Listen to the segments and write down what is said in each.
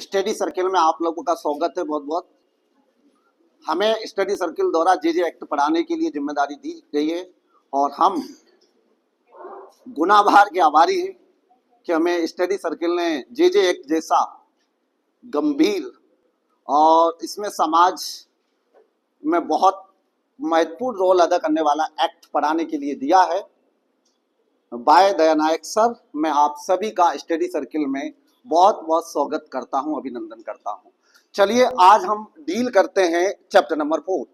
Study circle में आप लोगों का स्वागत है। बहुत बहुत हमें स्टडी सर्किल द्वारा जे एक्ट पढ़ाने के लिए जिम्मेदारी दी गई है और हम गुनाहगार के आभारी हैं कि हमें स्टडी सर्किल ने जे एक्ट जैसा गंभीर और इसमें समाज में बहुत महत्वपूर्ण रोल अदा करने वाला एक्ट पढ़ाने के लिए दिया है। बाय दया नायक सर, मैं आप सभी का स्टडी सर्किल में बहुत बहुत स्वागत करता हूं, अभिनंदन करता हूं। चलिए आज हम डील करते हैं चैप्टर नंबर 4।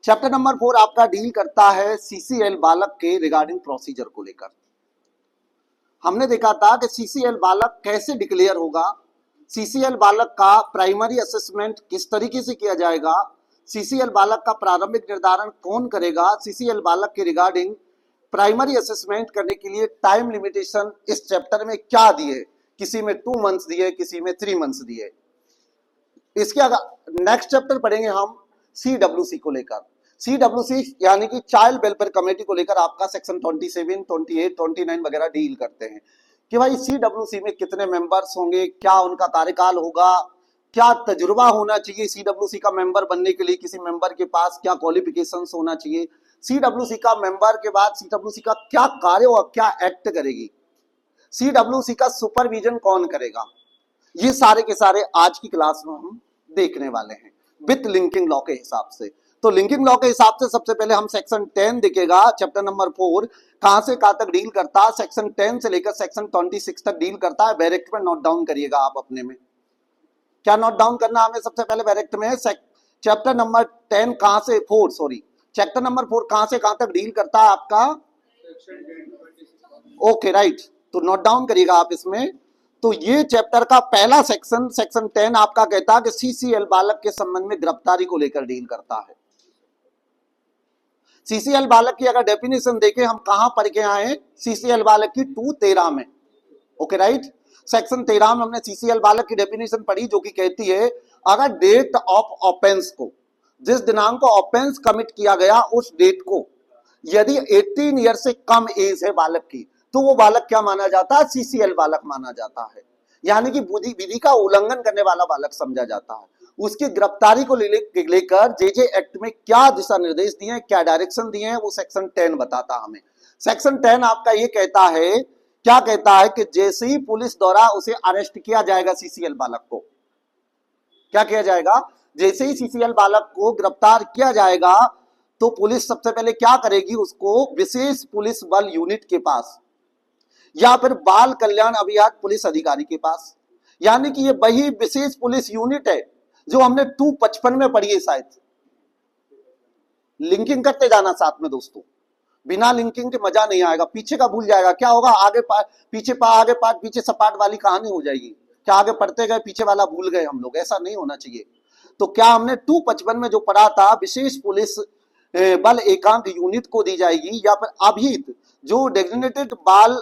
चैप्टर नंबर 4 आपका डील करता है सीसीएल बालक के रिगार्डिंग प्रोसीजर को लेकर। हमने देखा था कि सीसीएल बालक कैसे डिक्लेयर होगा, सीसीएल बालक का प्राइमरी असेसमेंट किस तरीके से किया जाएगा, सीसीएल बालक का प्रारंभिक निर्धारण कौन करेगा, सीसीएल बालक के रिगार्डिंग प्राइमरी असेसमेंट करने के लिए टाइम लिमिटेशन इस चैप्टर में क्या दिए, किसी में 2 मंथ्स दिए, किसी में 3 मंथ्स दिए। इसके नेक्स्ट चैप्टर पढ़ेंगे हम सीडब्ल्यूसी को लेकर। सीडब्ल्यूसी यानी कि चाइल्ड वेलफेयर कमेटी को लेकर आपका सेक्शन 27, 28, 29 वगैरह डील करते हैं कि भाई सीडब्ल्यूसी में कितने मेंबर्स होंगे, क्या उनका कार्यकाल होगा, क्या तजुर्बा होना चाहिए सीडब्ल्यूसी का मेंबर बनने के लिए, किसी मेंबर के पास क्या क्वालिफिकेशंस होना चाहिए, सीडब्ल्यूसी का मेंबर के बाद सीडब्ल्यूसी का क्या कार्य और क्या एक्ट करेगी, सीडब्ल्यूसी का सुपरविजन कौन करेगा, ये सारे के सारे आज की क्लास में हम देखने वाले हैं विथ लिंकिंग लॉ के हिसाब से। तो लिंकिंग लॉ के हिसाब से सबसे पहले हम सेक्शन 10 दिखेगा। चैप्टर नंबर 4 कहां से कहां तक डील करता है, सेक्शन 10 से लेकर सेक्शन 26 तक डील करता है। बैरेक्ट में नोट डाउन करिएगा आप अपने में, क्या नोट डाउन करना हमें सबसे पहले बैरेक्ट में चैप्टर नंबर 10 कहां से 4 सॉरी चैप्टर नंबर 4 कहां से कहां तक डील करता है आपका, ओके राइट, तो नोट डाउन करिएगा आप इसमें। तो ये चैप्टर का पहला सेक्शन 10 आपका कहता है कि सीसीएल बालक के संबंध में गिरफ्तारी को लेकर डील करता है। सीसीएल बालक की अगर डेफिनेशन देखें हम कहां पढ़ के आए, सीसीएल बालक की 213 में, ओके राइट। सेक्शन 13 में हमने सीसीएल बालक की डेफिनेशन पढ़ी जो कि कहती है अगर डेट ऑफ ऑफेंस को, जिस दिनांक को ऑफेंस कमिट किया गया उस डेट को यदि 18 ईयर से कम एज है बालक की, तो वो बालक क्या माना जाता है, सीसीएल बालक माना जाता है, यानी कि विधि का उल्लंघन करने वाला बालक समझा जाता है। उसकी गिरफ्तारी को लेकर जे एक्ट में क्या दिशा निर्देश दिए हैं, क्या डायरेक्शन दिए हैं, वो सेक्शन 10 बताता हमें। सेक्शन 10 आपका ये कहता है, क्या कहता है कि जैसे ही पुलिस द्वारा उसे अरेस्ट किया जाएगा, सीसीएल बालक को क्या किया जाएगा, जैसे ही सीसीएल बालक को गिरफ्तार किया जाएगा तो पुलिस सबसे पहले क्या करेगी, उसको विशेष पुलिस बल यूनिट के पास या फिर बाल कल्याण अभियान पुलिस अधिकारी के पास, यानी कि ये वही विशेष पुलिस यूनिट है जो हमने 255 में पढ़ी है शायद। लिंकिंग करते जाना साथ में दोस्तों, बिना लिंकिंग के मजा नहीं आएगा, पीछे का भूल जाएगा। क्या होगा, आगे आगे पाठ पीछे सपाट वाली कहानी हो जाएगी। क्या आगे पढ़ते गए पीछे वाला भूल गए हम लोग, ऐसा नहीं होना चाहिए। तो क्या हमने 255 में जो पढ़ा था विशेष पुलिस बल एकांक यूनिट को दी जाएगी, या फिर अभिहित जो डेजिग्नेटेड बाल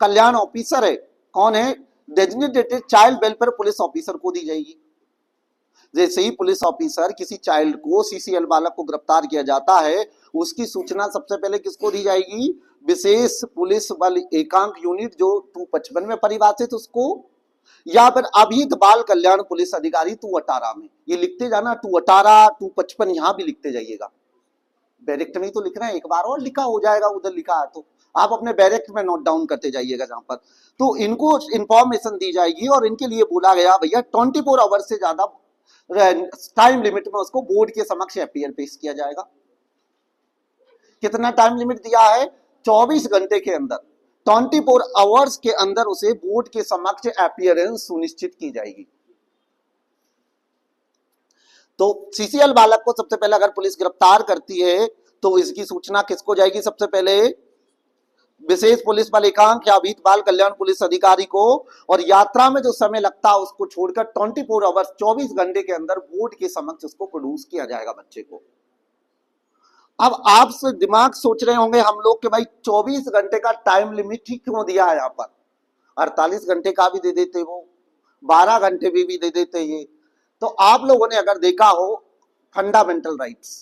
कल्याण ऑफिसर है, कौन है, designated child welfare police officer को दी जाएगी। जैसे ही पुलिस ऑफिसर किसी चाइल्ड को, सीसीएल बालक को गिरफ्तार किया जाता है, उसकी सूचना सबसे पहले किसको दी जाएगी, विशेष पुलिस बल एकांक यूनिट जो 255 में परिभाषित उसको, या फिर अभिहित बाल कल्याण पुलिस अधिकारी 218 में। ये लिखते जाना 218, 255 यहां भी लिखते जाइएगा। बैरेक्ट में तो लिख रहे हैं, एक बार और लिखा हो जाएगा, उधर लिखा है तो आप अपने बैरेक्ट में नोट डाउन करते जाइएगा जहां पर। तो इनको इंफॉर्मेशन दी जाएगी और इनके लिए बोला गया भैया 24 आवर से ज्यादा टाइम लिमिट में उसको बोर्ड के समक्ष अपीयर पेश किया जाएगा। कितना टाइम लिमिट दिया है, 24 घंटे के अंदर, 24 आवर्स के अंदर उसे बोर्ड के समक्ष अपीयरेंस सुनिश्चित की जाएगी। तो सीसीएल बालक को सबसे पहले अगर पुलिस गिरफ्तार करती है तो इसकी सूचना किसको जाएगी, सबसे पहले विशेष पुलिस बल एकांक या अभिहित बाल कल्याण पुलिस अधिकारी को, और यात्रा में जो समय लगता है उसको छोड़कर 24 आवर्स 24 घंटे के अंदर बोर्ड के समक्ष उसको प्रोड्यूस किया जाएगा बच्चे को। अब आप दिमाग सोच रहे होंगे हम लोग कि भाई 24 घंटे का टाइम लिमिट ही क्यों दिया है यहाँ पर, 48 घंटे का भी दे देते, वो 12 घंटे भी दे देते ये। तो आप लोगों ने अगर देखा हो फंडामेंटल राइट्स,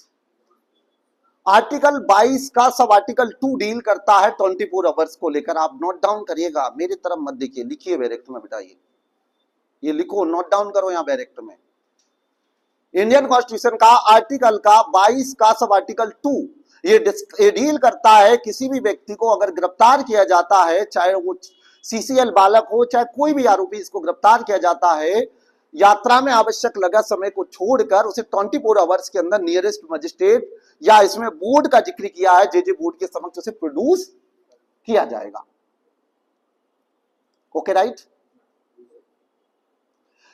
आर्टिकल 22 का सब आर्टिकल 2 डील करता है 24 आवर्स को लेकर। आप नोट डाउन करिएगा, मेरी तरफ मत देखिए, लिखिए बैरेक्ट में बिठाइए, ये लिखो, नोट डाउन करो यहां बैरेक्ट में। इंडियन कॉन्स्टिट्यूशन का आर्टिकल का 22 का सब आर्टिकल 2 ये डील करता है, किसी भी व्यक्ति को अगर गिरफ्तार किया जाता है, चाहे वो सीसीएल बालक हो चाहे कोई भी आरोपी, इसको गिरफ्तार किया जाता है, यात्रा में आवश्यक लगा समय को छोड़कर उसे 24 आवर्स के अंदर नियरेस्ट मजिस्ट्रेट या इसमें बोर्ड का जिक्र किया है, जेजे बोर्ड के समक्ष उसे प्रोड्यूस किया जाएगा। Okay right.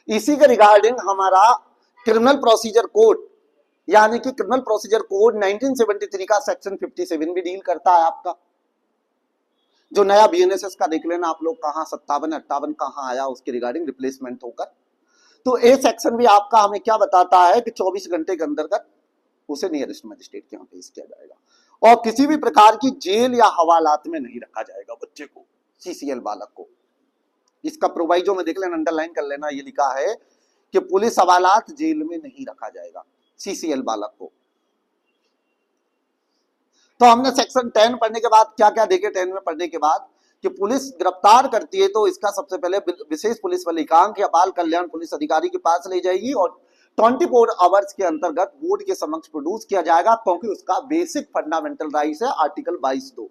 इसी के रिगार्डिंग हमारा क्रिमिनल प्रोसीजर कोड यानी कि क्रिमिनल प्रोसीजर कोड 1973 का सेक्शन 57 भी डील करता है आपका। जो नया बीएनएसएस का देख लेना आप लोग, कहां 57 58 कहां आया, उसके रिगार्डिंग रिप्लेसमेंट होकर। तो ए सेक्शन भी आपका हमें क्या बताता है कि 24 घंटे के अंतर्गत उसे नियरेस्ट मजिस्ट्रेट के यहाँ पेश किया जाएगा और किसी भी प्रकार की जेल या हवालात में नहीं रखा जाएगा बच्चे को, सीसीएल बालक को। इसका प्रोवाइजो में देख लेना, अंडरलाइन कर लेना, ये लिखा है कि पुलिस हवालात जेल में नहीं रखा जाएगा सीसीएल बालक को। तो हमने सेक्शन 10 पढ़ने के बाद क्या क्या देखे, 10 में पढ़ने के बाद कि पुलिस गिरफ्तार करती है तो इसका सबसे पहले विशेष पुलिस बलिकांक या बाल कल्याण पुलिस अधिकारी के पास ले जाएगी और 24 आवर्स के अंतर्गत बोर्ड के समक्ष प्रोड्यूस किया जाएगा, क्योंकि उसका बेसिक फंडामेंटल राइट्स है आर्टिकल 22(2)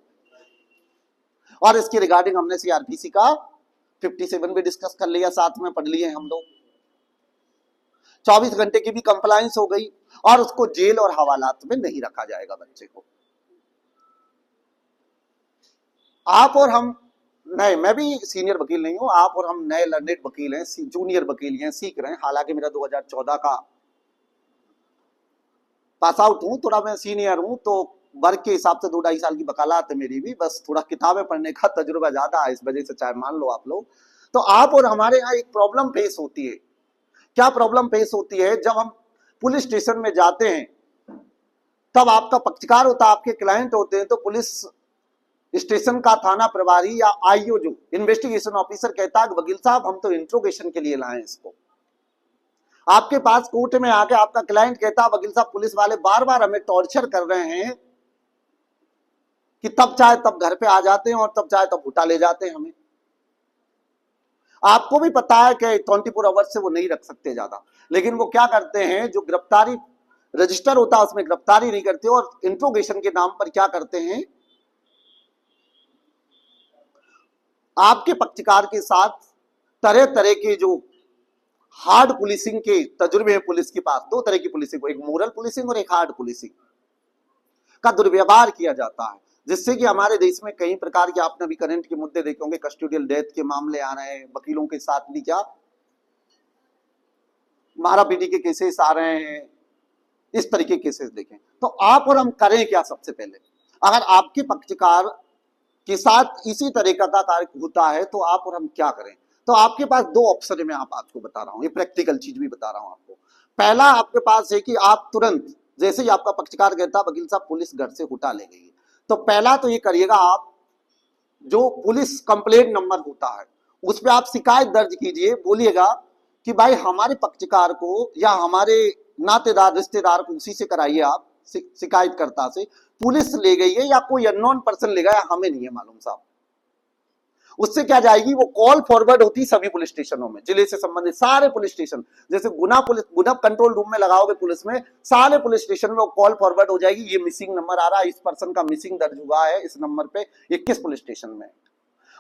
और इसकी रिगार्डिंग हमने सीआरपीसी का 57 भी डिस्कस कर लिया, साथ में पढ़ लिए हम लोग। 24 घंटे की भी कंप्लायंस हो गई और उसको जेल और हवालात में नहीं रखा जाएगा बच्चे को। आप और हम नए, मैं भी सीनियर वकील नहीं हूं, आप और हम नए लर्नेड वकील हैं, जूनियर वकील हैं, सीख रहे हैं। हालांकि मेरा 2014 का पास आउट हूं, थोड़ा मैं सीनियर हूं, तो वर्क के हिसाब से 2-2.5 साल की वकालत है मेरी भी, बस थोड़ा किताबें पढ़ने का तजुर्बा ज्यादा है, इस वजह से चाहे मान लो आप लोग। तो आप और हमारे यहाँ एक प्रॉब्लम फेस होती है। क्या प्रॉब्लम फेस होती है? जब हम पुलिस स्टेशन में जाते हैं तब आपका पक्षकार होता है, आपके क्लाइंट होते हैं, तो पुलिस स्टेशन का थाना प्रभारी या आईओ जो इन्वेस्टिगेशन ऑफिसर कहता है वकील साहब हम तो इंट्रोगेशन के लिए लाए इसको। आपके पास कोर्ट में आके आपका क्लाइंट कहता है वकील साहब पुलिस वाले बार बार हमें टॉर्चर कर रहे हैं कि तब चाहे तब घर पे आ जाते हैं और तब चाहे तब उठा ले जाते हैं हमें। आपको भी पता है कि 24 आवर्स से वो नहीं रख सकते ज्यादा, लेकिन वो क्या करते हैं, जो गिरफ्तारी रजिस्टर होता है उसमें गिरफ्तारी नहीं करते और इंट्रोगेशन के नाम पर क्या करते हैं, आपके पक्षकार के साथ तरह तरह के जो हार्ड पुलिसिंग के तजुर्बे हैं पुलिस के पास, 2 तरह की पुलिसिंग, एक मोरल पुलिसिंग और एक हार्ड पुलिसिंग का दुर्व्यवहार किया जाता है, जिससे कि हमारे देश में कई प्रकार के, आपने भी करंट के मुद्दे देखे होंगे, कस्टोडियल डेथ के मामले आ रहे हैं, वकीलों के साथ भी क्या मारा पीटी के केसेस आ रहे हैं, इस तरीके के केसेस देखें। तो आप और हम करें क्या? सबसे पहले अगर आपके पक्षकार के साथ इसी तरीका का कार्य होता है तो आप और हम क्या करें? तो आपके पास 2 ऑप्शन है, मैं आपको बता रहा हूं, ये प्रैक्टिकल चीज भी बता रहा हूं आपको। पहला आपके पास है कि आप तुरंत जैसे ही आपका पक्षकार कहता वकील साहब पुलिस घर से उठा ले गई, तो पहला तो ये करिएगा, आप जो पुलिस कंप्लेंट नंबर होता है उस पर आप शिकायत दर्ज कीजिए, बोलिएगा कि भाई हमारे पक्षकार को या हमारे नातेदार रिश्तेदार को उसी से कराइए, आप शिकायतकर्ता से, पुलिस ले गई है या कोई अननोन पर्सन ले गया, हमें नहीं है मालूम साहब। उससे क्या जाएगी, वो कॉल फॉरवर्ड होती सभी पुलिस स्टेशनों में, जिले से संबंधित सारे पुलिस स्टेशन, जैसे गुना कंट्रोल रूम में लगाओगे पुलिस में, सारे पुलिस स्टेशन में वो कॉल फॉरवर्ड हो जाएगी, ये मिसिंग नंबर आ रहा है, इस पर्सन का मिसिंग दर्ज हुआ है इस नंबर पे 21 पुलिस स्टेशन में।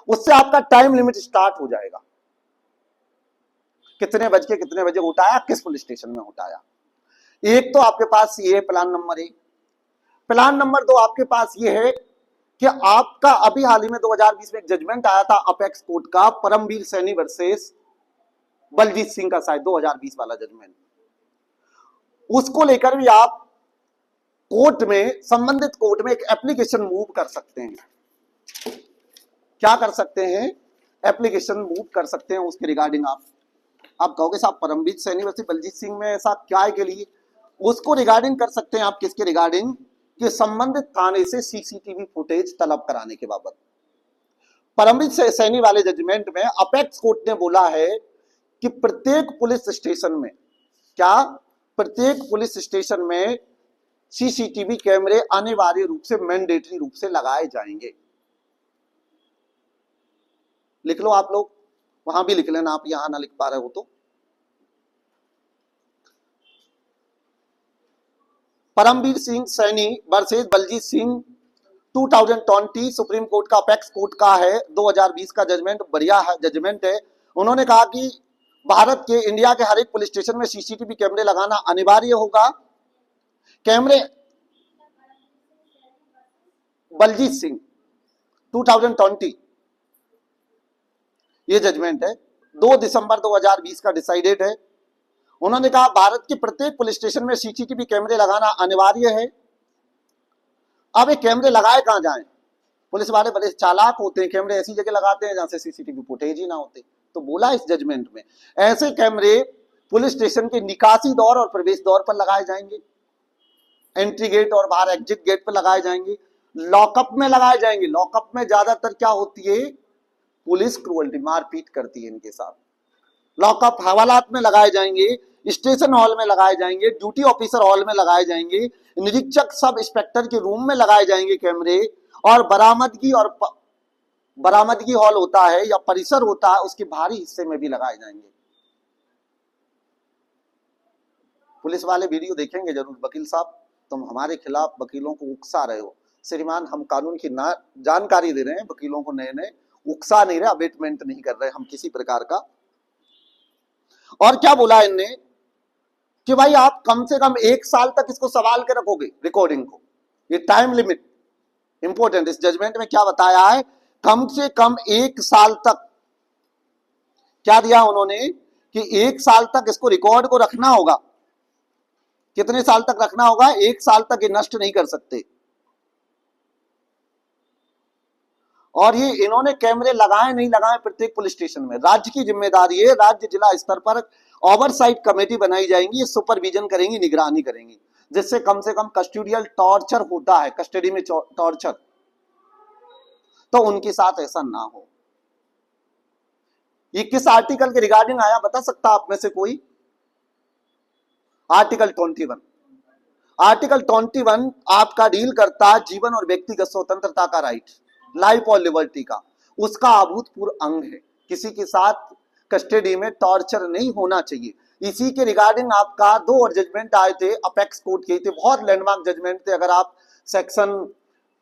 उससे आपका टाइम लिमिट स्टार्ट हो जाएगा, कितने बज के कितने बजे उठाया, किस पुलिस स्टेशन में उठाया। एक तो आपके पास ये है प्लान नंबर 1। प्लान नंबर 2 आपके पास ये है कि आपका अभी हाल ही में 2020 में एक जजमेंट आया था अपेक्स कोर्ट का, परमवीर सैनी वर्सेस बलजीत सिंह का, शायद 2020 वाला जजमेंट, उसको लेकर भी आप कोर्ट में, संबंधित कोर्ट में एक एप्लीकेशन मूव कर सकते हैं। क्या कर सकते हैं? एप्लीकेशन मूव कर सकते हैं उसके रिगार्डिंग। आप कहोगे साहब परमवीर सैनी वर्सेस बलजीत सिंह में ऐसा क्या है के लिए, उसको रिगार्डिंग कर सकते हैं आप, किसके रिगार्डिंग, कि संबंधित थाने से सीसीटीवी फुटेज तलब कराने के बाबत। परमवीर सैनी वाले जजमेंट में अपेक्स कोर्ट ने बोला है कि प्रत्येक पुलिस स्टेशन में, क्या प्रत्येक पुलिस स्टेशन में सीसीटीवी कैमरे अनिवार्य रूप से, मैंडेटरी रूप से लगाए जाएंगे। लिख लो आप लोग, वहां भी लिख लेना आप, यहां ना लिख पा रहे हो तो। Paramvir Singh Saini versus Baljit Singh 2020 supreme court का अपेक्स कोर्ट का है, 2020 का जजमेंट, बढ़िया है जजमेंट है। उन्होंने कहा कि भारत के, इंडिया के हर एक पुलिस स्टेशन में सीसीटीवी कैमरे लगाना अनिवार्य होगा। कैमरे, बलजीत सिंह 2020 ये जजमेंट है, 2 दिसंबर 2020 का डिसाइडेड है। उन्होंने कहा भारत के प्रत्येक पुलिस स्टेशन में सीसीटीवी कैमरे लगाना अनिवार्य है। अब ये कैमरे लगाए कहां जाएं? पुलिस वाले बड़े चालाक होते हैं, कैमरे ऐसी जगह लगाते हैं जहां से सीसीटीवी फुटेज ही ना होते। तो बोला इस जजमेंट में ऐसे कैमरे पुलिस स्टेशन के निकासी दौर और प्रवेश दौर पर लगाए जाएंगे, एंट्री गेट और बाहर एग्जिट गेट पर लगाए जाएंगे, लॉकअप में लगाए जाएंगे। लॉकअप में ज्यादातर क्या होती है, पुलिस क्रूअल्टी, मारपीट करती है इनके साथ। लॉकअप हवालात में लगाए जाएंगे, स्टेशन हॉल में लगाए जाएंगे, ड्यूटी ऑफिसर हॉल में लगाए जाएंगे, निरीक्षक सब इंस्पेक्टर के रूम में लगाए जाएंगे कैमरे, और बरामदगी हॉल होता है या परिसर होता है उसके बाहरी हिस्से में भी लगाए जाएंगे। पुलिस वाले वीडियो देखेंगे जरूर। वकील साहब तुम हमारे खिलाफ वकीलों को उकसा रहे हो। श्रीमान हम कानून की जानकारी दे रहे हैं वकीलों को, नए नए उकसा नहीं रहे, अबेटमेंट नहीं कर रहे हम किसी प्रकार का। और क्या बोला इनने कि भाई आप कम से कम 1 साल तक इसको संभाल के रखोगे रिकॉर्डिंग को, ये टाइम लिमिट इंपॉर्टेंट। इस जजमेंट में क्या बताया है, कम से कम 1 साल तक, क्या दिया उन्होंने कि 1 साल तक इसको रिकॉर्ड को रखना होगा। कितने साल तक रखना होगा? 1 साल तक ये नष्ट नहीं कर सकते। और ये इन्होंने कैमरे लगाए नहीं लगाए प्रत्येक पुलिस स्टेशन में, राज्य की जिम्मेदारी है। राज्य जिला स्तर पर ओवरसाइट कमेटी बनाई जाएंगी, ये सुपरविजन करेंगी, निगरानी करेंगी, जिससे कम से कम कस्टोडियल टॉर्चर होता है, कस्टडी में टॉर्चर, तो उनके साथ ऐसा ना हो। ये किस आर्टिकल के रिगार्डिंग आया बता सकता आप में से कोई? आर्टिकल 21। आर्टिकल 21 आपका डील करता है जीवन और व्यक्तिगत स्वतंत्रता का राइट, लाइफ और लिबर्टी का, उसका अभूतपूर्व अंग है। किसी के साथ कस्टडी में टॉर्चर नहीं होना चाहिए। इसी के रिगार्डिंग आपका 2 और जजमेंट आए थे, अपेक्स कोर्ट के थे, बहुत लैंडमार्क जजमेंट थे। अगर आप section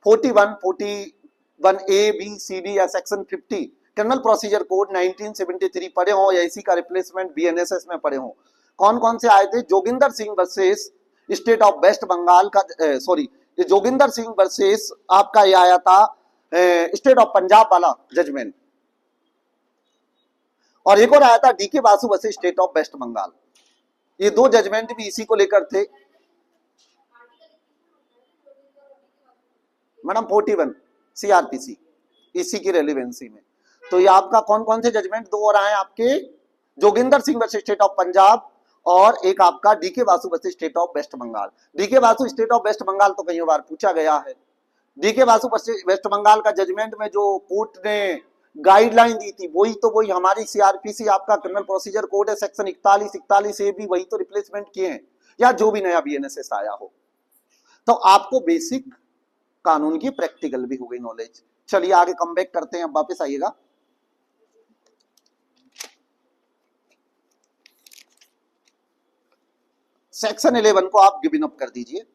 41A B C D या सेक्शन 50 क्रिमिनल प्रोसीजर कोड 1973 पढ़े हो, या इसी का रिप्लेसमेंट BNSS में पढ़े हो। कौन कौन से आए थे? Joginder Singh versus state of West Bengal का, जोगिंदर सिंह वर्सेस आपका ये आया था स्टेट ऑफ पंजाब वाला जजमेंट, और एक और आया था DK Basu versus state of West Bengal. ये 2 जजमेंट भी इसी को लेकर थे मैडम। 41 CRPC इसी की रेलिवेंसी में। तो ये आपका कौन कौन से जजमेंट 2 और आए आपके? Joginder Singh versus state of Punjab, और एक आपका DK Basu versus state of West Bengal. DK Basu state of West Bengal तो कई बार पूछा गया है। DK बासु वर्सेस वेस्ट बंगाल का जजमेंट में जो कोर्ट ने गाइडलाइन दी थी वही हमारी CRPC आपका क्रिमिनल प्रोसीजर कोड है, सेक्शन 41A भी वही तो रिप्लेसमेंट किए हैं, या जो भी नया BNSS आया हो। तो आपको बेसिक कानून की प्रैक्टिकल भी हो गई नॉलेज। चलिए आगे कम बैक करते हैं, अब वापस आइएगा। सेक्शन 11 को आप गिवन अप कर दीजिए।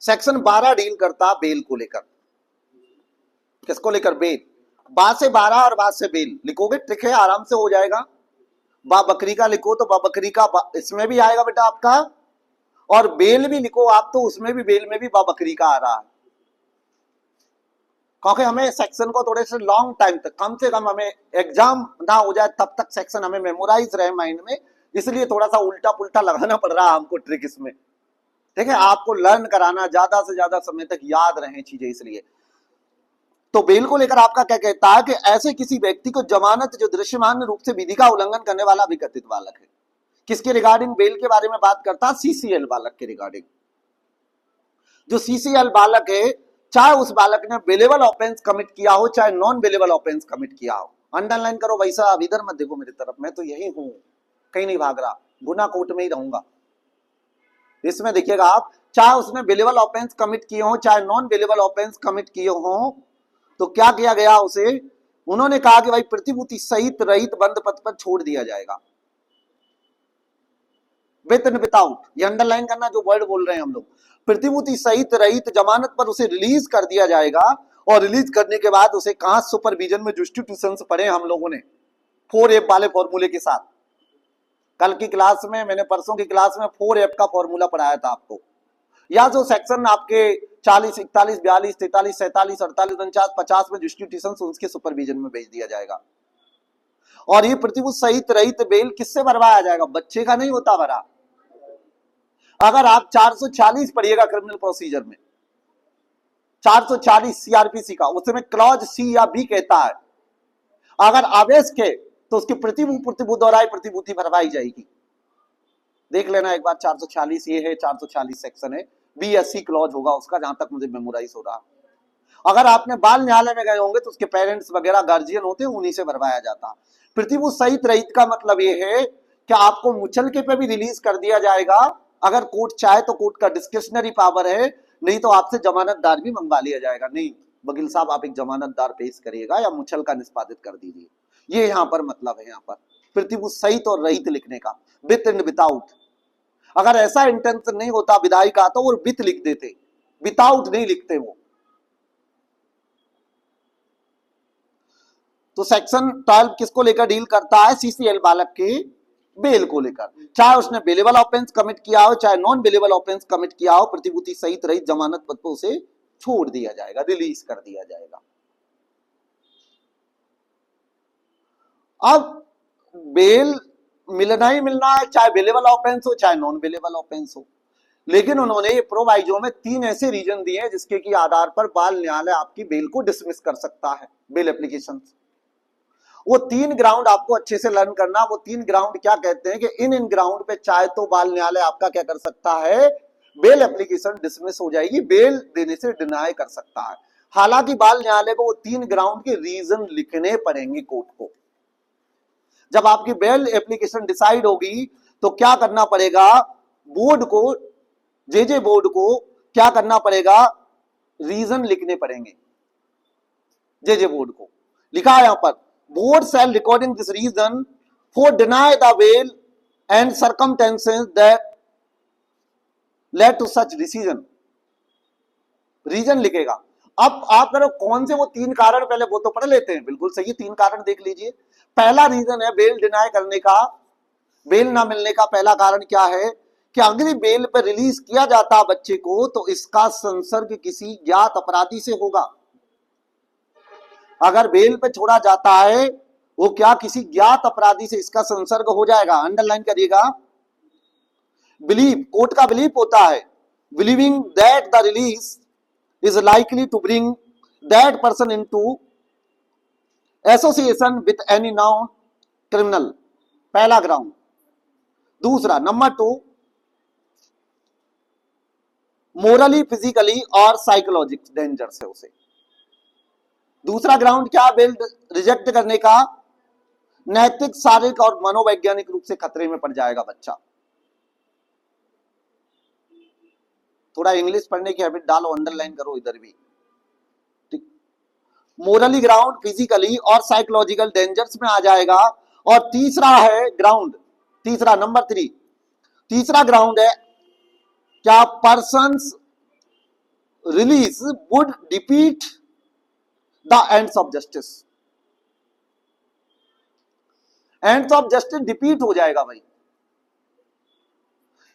सेक्शन 12 डील करता बेल को लेकर। किसको लेकर? बेल। बा से 12 और बाद से बेल लिखोगे, ट्रिक है, आराम से हो जाएगा। बा बकरी का लिखो तो बा बकरी का इसमें भी आएगा बेटा आपका, और बेल भी लिखो आप तो उसमें भी, बेल में भी बा बकरी का आ रहा है। क्योंकि हमें सेक्शन को थोड़े से लॉन्ग टाइम तक, कम से कम हमें एग्जाम ना हो जाए तब तक सेक्शन हमें मेमोराइज रहे माइंड में, इसलिए थोड़ा सा उल्टा पुल्टा लगाना पड़ रहा है हमको ट्रिक इसमें। ठीक है, आपको लर्न कराना, ज्यादा से ज्यादा समय तक याद रहे चीजें, इसलिए। तो बेल को लेकर आपका क्या कहता है कि ऐसे किसी व्यक्ति को जमानत जो दृश्यमान रूप से विधि का उल्लंघन करने वाला विकथित बालक है। किसके रिगार्डिंग बेल के बारे में बात करता है? CCL बालक के रिगार्डिंग। जो CCL बालक है, चाहे उस बालक ने बेलेबल ऑफेंस कमिट किया हो, चाहे नॉन बेलेबल ऑफेंस कमिट किया हो। अंडरलाइन करो भाई साहब, इधर मत देखो मेरी तरफ, मैं तो यही हूं, कहीं नहीं भाग रहा, गुना कोर्ट में ही रहूंगा। इसमें देखिएगा आप, चाहे उसने बेलेबल ऑफेंस कमिट किए हो, चाहे नॉन बेलेबल ऑफेंस कमिट किए हो, तो क्या किया गया उसे, उन्होंने कहा कि भाई प्रतिभूति सहित रहित बंद पत्र पर छोड़ दिया जाएगा। विथ एंड विदाउट, ये अंडरलाइन करना जो वर्ड बोल रहे हैं हम लोग, प्रतिभूति सहित रहित जमानत पर उसे रिलीज कर दिया जाएगा। और रिलीज करने के बाद उसे कहां सुपरविजन में जस्टिट्यूशंस पढ़े हम लोगों ने 4F वाले फॉर्मूले के साथ। कल की क्लास में, मैंने परसों की क्लास में 4F का फॉर्मूला पढ़ाया था आपको। या जो सेक्शन आपके 40, 41, 42, 43, 47, 48, 49, 50 में जस्टिट्यूशंस उसके सुपरविजन में भेज दिया जाएगा। और ये प्रतिभूति सहित रहित बेल किससे भरवाया जाएगा, बच्चे का नहीं होता भरा। अगर आप 440 पढ़िएगा क्रिमिनल प्रोसीजर में, 440 सीआरपीसी का, उसमें क्लॉज सी या बी कहता है अगर आवेश के तो उसकी प्रतिभूति दोहराई प्रतिभूति भरवाई जाएगी। देख लेना एक बार, 440 ये है, 440 सेक्शन है, BSC क्लॉज होगा उसका, जहां तक मुझे मेमोराइज हो रहा। अगर आपने बाल न्यायालय में गए होंगे तो उसके पेरेंट्स वगैरह गार्जियन होते हैं, उन्हीं से भरवाया जाता। प्रतिभूति सहित रहित का मतलब ये है कि आपको मुचलके पे भी रिलीज कर दिया जाएगा। अगर कोर्ट चाहे तो कोर्ट का डिस्क्रिशनरी पावर है, नहीं तो आपसे जमानतदार भी मंगवा लिया जाएगा। नहीं वकील साहब आप एक जमानतदार पेश करिएगा या मुचल का निष्पादित कर दीजिए। ये यहाँ पर मतलब है, यहाँ पर प्रतिभूति सहित और रहित लिखने का, विथ एंड विदाउट। अगर ऐसा इंटेंशन नहीं होता विधायी का तो वो विथ लिख देते, विदाउट नहीं लिखते वो। तो सेक्शन 12 किसको लेकर डील करता है, CCL बालक के बेल को लेकर, चाहे उसने बेलेबल ऑफेंस कमिट किया हो चाहे नॉन बेलेबल ऑफेंस कमिट किया हो, प्रतिभूति सहित रहित जमानत पत्र पर उसे छोड़ दिया जाएगा, रिलीज कर दिया जाएगा। अब बेल मिलना ही मिलना है, चाहे बेलेबल ऑफेंस हो चाहे नॉन बेलेबल ऑफेंस हो। लेकिन उन्होंने ये प्रोवाइजो में 3 ऐसे रीजन दिए हैं जिसके की आधार पर बाल न्यायालय आपकी बेल को डिसमिस कर सकता है, बेल एप्लीकेशन। वो 3 ग्राउंड आपको अच्छे से लर्न करना। वो 3 ग्राउंड क्या कहते हैं कि इन ग्राउंड पे चाहे तो बाल न्यायालय आपका क्या कर सकता है, बेल एप्लीकेशन डिसमिस हो जाएगी, बेल देने से डिनाई कर सकता है। हालांकि बाल न्यायालय को वो 3 ग्राउंड के रीजन लिखने पड़ेंगे कोर्ट को। जब आपकी बेल एप्लीकेशन डिसाइड होगी तो क्या करना पड़ेगा, बोर्ड को, जेजे बोर्ड को क्या करना पड़ेगा, रीजन लिखने पड़ेंगे। जेजे बोर्ड को लिखा है यहां पर, board shall recording this reason for deny the bail and circumstances that led to such decision. Reason लिखेगा। अब आप करो कौन से वो 3 कारण, पहले वो तो पढ़ लेते हैं। बिल्कुल सही, 3 कारण देख लीजिए। पहला रीजन है बेल डिनाई करने का, बेल ना मिलने का पहला कारण क्या है कि अगर बेल पर रिलीज किया जाता बच्चे को तो इसका संसर्ग किसी ज्ञात अपराधी से होगा। अगर बेल पे छोड़ा जाता है वो क्या किसी ज्ञात अपराधी से इसका संसर्ग हो जाएगा। अंडरलाइन करिएगा, बिलीव, कोर्ट का बिलीव होता है, believing that the release is likely to bring that person into association with any known criminal, पहला ग्राउंड। दूसरा, नंबर 2, मोरली, फिजिकली और साइकोलॉजिकल डेंजर से उसे। दूसरा ग्राउंड क्या, बेल रिजेक्ट करने का, नैतिक, शारीरिक और मनोवैज्ञानिक रूप से खतरे में पड़ जाएगा बच्चा। थोड़ा इंग्लिश पढ़ने की हैबिट डालो, अंडरलाइन करो इधर भी, ठीक। मोरली ग्राउंड, फिजिकली और साइकोलॉजिकल डेंजर्स में आ जाएगा। और तीसरा है ग्राउंड, तीसरा नंबर 3, तीसरा ग्राउंड है क्या, persons release would defeat the ends of justice. Ends of justice defeat हो जाएगा भाई।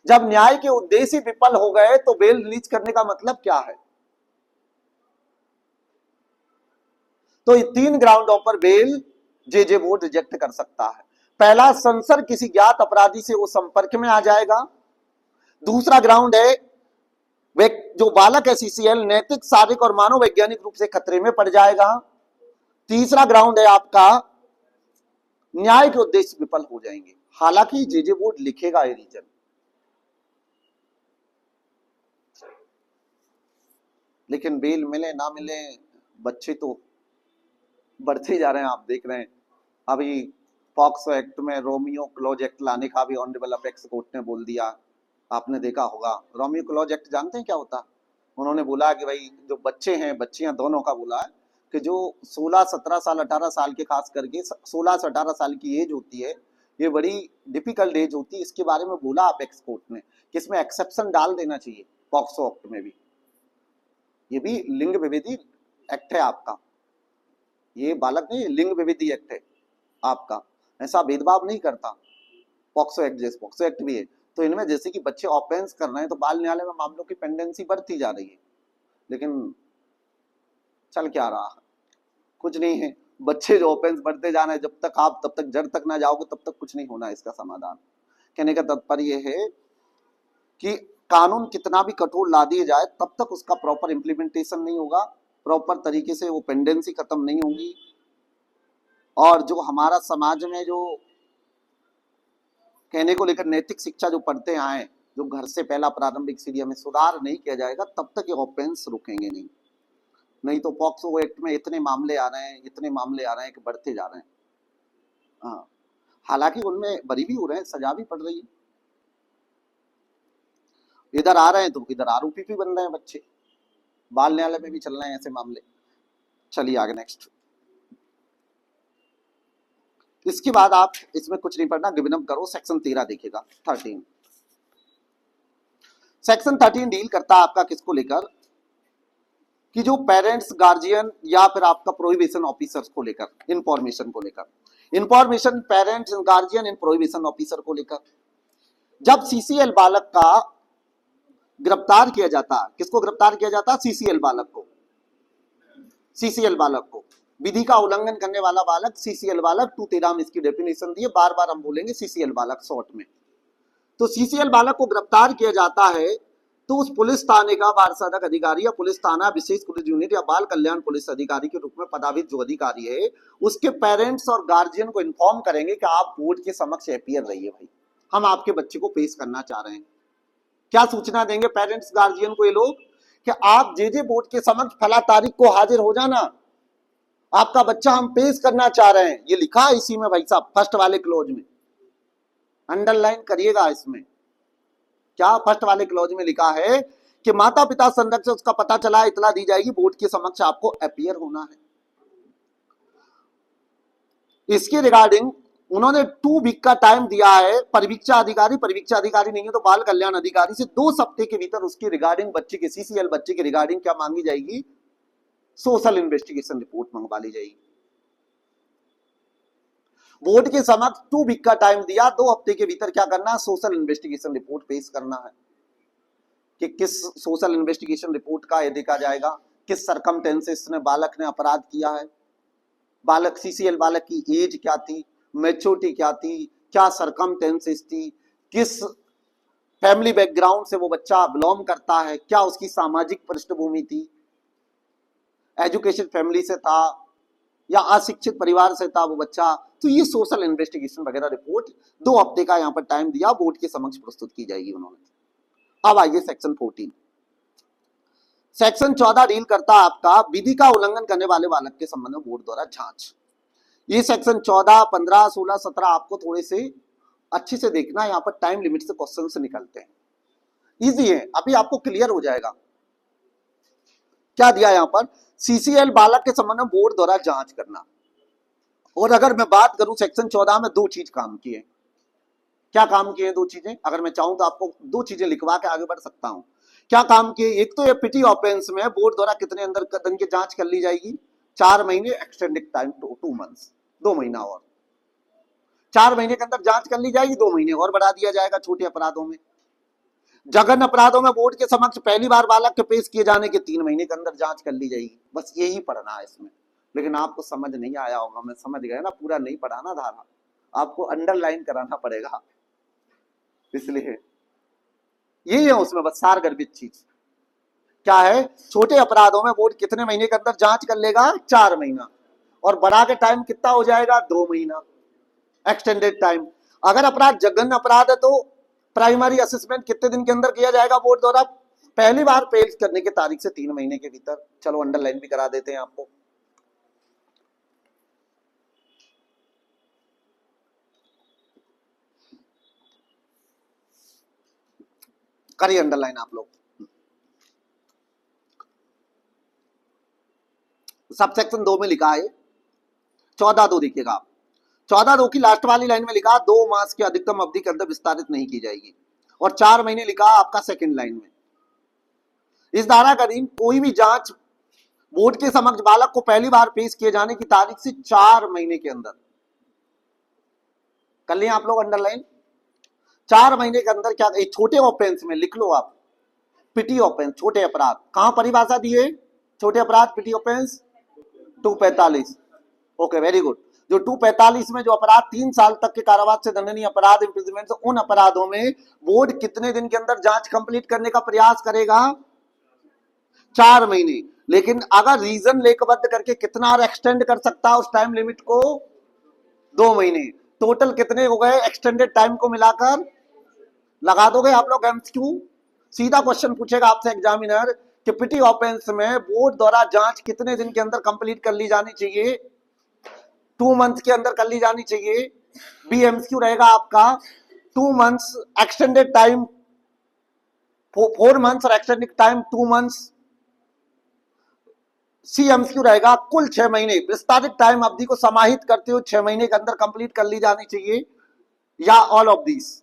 जब न्याय के उद्देश्य विफल हो गए तो बेल रिलीज करने का मतलब क्या है। तो 3 ग्राउंडों पर बेल जेजे बोर्ड रिजेक्ट कर सकता है। पहला, संसर्ग किसी ज्ञात अपराधी से वो संपर्क में आ जाएगा। दूसरा ग्राउंड है वे जो बालक है CCL नैतिक, शारीरिक और मानववैज्ञानिक रूप से खतरे में पड़ जाएगा। तीसरा ग्राउंड है आपका न्याय के उद्देश्य विफल हो जाएंगे। हालांकि जेजे बोर्ड लिखेगा ये रीजन, लेकिन बेल मिले ना मिले बच्चे तो बढ़ते जा रहे हैं। आप देख रहे हैं अभी पॉक्सो एक्ट में रोमियो क्लॉज एक्ट लाने का भी ऑनरेबल अपेक्स कोर्ट ने बोल दिया। आपने देखा होगा, रोमियो क्लॉज एक्ट जानते हैं क्या होता। उन्होंने बोला कि भाई जो बच्चे हैं, बच्चियां दोनों का बोला है, कि जो 16 17 साल 18 साल के, खास करके 16 से 18 साल की एज होती है, ये बड़ी डिफिकल्ट एज होती है। इसके बारे में बोला आप एक्सकोर्ट ने कि इसमें एक्सेप्शन डाल देना चाहिए पॉक्सो एक्ट में भी। ये भी लिंग विविधि एक्ट है आपका, ये बालक नहीं, लिंग विविधि एक्ट है आपका, ऐसा भेदभाव नहीं करता पॉक्सो एक्ट। जैसे पॉक्सो एक्ट भी है, तो इनमें जैसे कि बच्चे ऑफेंस कर रहे हैं तो बाल न्यायालय में मामलों की पेंडेंसी बढ़ती जा रही है, लेकिन चल क्या रहा है, कुछ नहीं है। बच्चे जो ऑफेंस बढ़ते जाना है, जब तक आप तब तक जड़ तक ना जाओगे तब तक कुछ नहीं होना है इसका समाधान। कहने का तात्पर्य है कि कानून कितना भी कठोर ला दिए जाए तब तक उसका प्रॉपर इंप्लीमेंटेशन नहीं होगा, प्रॉपर तरीके से वो पेंडेंसी खत्म नहीं होगी, और जो हमारा समाज में जो कहने को लेकर नैतिक शिक्षा जो पढ़ते आए, जो घर से पहला प्रारंभिक सीढ़ी में सुधार नहीं किया जाएगा तब तक ये ऑफेंस रुकेंगे नहीं। नहीं तो पॉक्सो एक्ट में इतने मामले आ रहे हैं, इतने मामले आ रहे हैं कि बढ़ते जा रहे हैं। हाँ, हालांकि उनमें बरी भी हो रहे हैं, सजा भी पड़ रही है, इधर आ रहे हैं तो इधर आरोपी भी बन रहे हैं बच्चे, बाल न्यायालय में भी चल रहे हैं ऐसे मामले। चलिए आगे नेक्स्ट। इसके बाद आप इसमें कुछ नहीं पढ़ना, गिवन अप करो। सेक्शन 13 देखिएगा, 13। सेक्शन 13 डील करता है आपका किसको लेकर, कि जो पेरेंट्स गार्जियन या फिर आपका प्रोहिबिशन ऑफिसर्स को लेकर, इंफॉर्मेशन को लेकर, इंफॉर्मेशन पेरेंट्स गार्जियन इन प्रोहिबिशन ऑफिसर को लेकर। जब सीसीएल बालक का गिरफ्तार किया जाता, किसको गिरफ्तार किया जाता, सीसीएल बालक को, सीसीएल बालक को, विधि का उल्लंघन करने वाला बालक सीसीएल बालक, 213 में इसकी डेफिनेशन दी है, बार बार हम बोलेंगे सीसीएल बालक शॉर्ट में। तो सीसीएल बालक को गिरफ्तार किया जाता है तो उस पुलिस थाने का वारसाधक अधिकारी या पुलिस थाना विशेष पुलिस यूनिट या बाल कल्याण पुलिस अधिकारी के रूप में पदावित जो अधिकारी है, उसके पेरेंट्स और गार्जियन को इन्फॉर्म करेंगे कि आप कोर्ट के समक्ष अपीयर रहिए, भाई हम आपके बच्चे को पेश करना चाह रहे हैं। क्या सूचना देंगे पेरेंट्स गार्जियन को ये लोग, कि आप जे बोर्ड के समक्ष फला तारीख को हाजिर हो जाना, आपका बच्चा हम पेश करना चाह रहे हैं। ये लिखा है इसी में भाई साहब, फर्स्ट वाले क्लोज में, अंडरलाइन करिएगा इसमें। क्या फर्स्ट वाले क्लोज में लिखा है कि माता पिता संरक्षक उसका पता चला इतला दी जाएगी, बोर्ड के समक्ष आपको अपीयर होना है। इसके रिगार्डिंग उन्होंने 2 वीक का टाइम दिया है परिवीक्षा अधिकारी, परिवीक्षा अधिकारी नहीं है तो बाल कल्याण अधिकारी से 2 हफ्ते के भीतर उसकी रिगार्डिंग बच्चे के, सीसीएल बच्चे के रिगार्डिंग क्या मांगी जाएगी, सोशल इन्वेस्टिगेशन रिपोर्ट मंगवा ली जाएगी। बोर्ड के समक्ष 2 वीक का टाइम दिया, 2 हफ्ते के भीतर क्या करना है, सोशल इन्वेस्टिगेशन रिपोर्ट पेश करना है। कि किस सोशल इन्वेस्टिगेशन रिपोर्ट का यह देखा जाएगा, किस सरकमटेंसेस ने बालक ने अपराध किया है, बालक सीसीएल बालक की एज क्या थी, मैच्योरिटी क्या थी, क्या सरकमटेंसेस थी, किस फैमिली बैकग्राउंड से वो बच्चा बिलोंग करता है, क्या उसकी सामाजिक पृष्ठभूमि थी, एजुकेशन फैमिली से था या अशिक्षित परिवार से था वो बच्चा। तो ये सोशल इन्वेस्टिगेशन वगैरह रिपोर्ट 2 हफ्ते का यहाँ पर टाइम दिया, बोर्ड के समक्ष प्रस्तुत की जाएगी उन्होंने। अब आइए सेक्शन 14। सेक्शन 14 डील करता है आपका विधि का उल्लंघन करने वाले बालक के संबंध में बोर्ड द्वारा जांच। ये सेक्शन 14, 15, 16, 17 आपको थोड़े से अच्छे से देखना, यहाँ पर टाइम लिमिट से क्वेश्चन से निकलते हैं, इजी है, अभी आपको क्लियर हो जाएगा। क्या दिया यहाँ पर, सीसीएल बालक के संबंध में बोर्ड द्वारा जांच करना। और अगर मैं बात करूं सेक्शन 14 में 2 चीज काम किए। क्या काम किए 2 चीजें, अगर मैं चाहूं तो आपको 2 चीजें लिखवा के आगे बढ़ सकता हूं। क्या काम किए, एक तो ये पिटी ऑफेंस में बोर्ड द्वारा कितने अंदर दिन की जांच कर ली जाएगी, 4 महीने, एक्सटेंडेड टाइम 2 मंथ्स, 2 महीना और 4 महीने के अंदर जांच कर ली जाएगी, 2 महीने और बढ़ा दिया जाएगा छोटे अपराधों में। जघन्य अपराधों में बोर्ड के समक्ष पहली बार बालक के पेश किए जाने के 3 महीने के अंदर जांच कर ली जाएगी। बस यही पढ़ना है इसमें, लेकिन आपको समझ नहीं आया होगा, मैं समझ गया ना, पूरा नहीं पढ़ाना धारा, आपको अंडरलाइन कराना पड़ेगा, इसलिए यही है उसमें बस सार गर्भित चीज। क्या है, छोटे अपराधों में बोर्ड कितने महीने के अंदर जांच कर लेगा, 4 महीना, और बड़ा के टाइम कितना हो जाएगा, 2 महीना, एक्सटेंडेड टाइम। अगर अपराध जघन्य अपराध है तो प्राइमरी असेसमेंट कितने दिन के अंदर किया जाएगा बोर्ड द्वारा, पहली बार पेश करने की तारीख से 3 महीने के भीतर। चलो अंडरलाइन भी करा देते हैं आपको। करिए अंडरलाइन आप लोग। सबसेक्शन 2 में लिखा है 14(2) देखिएगा आप, 14(2) की लास्ट वाली लाइन में लिखा 2 मास की अधिकतम अवधि के अंदर विस्तारित नहीं की जाएगी, और 4 महीने लिखा आपका सेकंड लाइन में। इस धारा का अधीन कोई भी जांच बोर्ड के समक्ष बालक को पहली बार पेश किए जाने की तारीख से 4 महीने के अंदर कर लिया आप लोग अंडरलाइन। 4 महीने के अंदर क्या, एक छोटे ऑफेंस में लिख लो आप, पिटी ऑफेंस छोटे अपराध, कहां परिभाषा दी है छोटे अपराध पिटी ऑफेंस 245। Okay very good. जो 245 में जो अपराध 3 साल तक के कारावास से दंडनीय अपराध इम्प्रिजनमेंट से, उन अपराधों में बोर्ड कितने दिन के अंदर जांच कंप्लीट करने का प्रयास करेगा 4 महीने। लेकिन अगर रीजन लेखबद्ध करके कितना और एक्सटेंड कर सकता है उस टाइम लिमिट को 2 महीने। टोटल कितने हो गए एक्सटेंडेड टाइम को मिलाकर, लगा दोगे आप लोग एमसीक्यू। सीधा क्वेश्चन पूछेगा आपसे एग्जामिनर कि पिटी ऑफेंस में बोर्ड द्वारा जांच कितने दिन के अंदर कंप्लीट कर ली जानी चाहिए, 2 मंथ के अंदर कर ली जानी चाहिए। बी एमसीक्यू रहेगा आपका 2 मंथ्स एक्सटेंडेड टाइम 4 मंथ्स और एक्सटेंडेड टाइम 2 मंथ्स। सी एमसीक्यू रहेगा कुल 6 महीने, विस्तारित टाइम अवधि को समाहित करते हुए 6 महीने के अंदर कंप्लीट कर ली जानी चाहिए, या ऑल ऑफ दिस,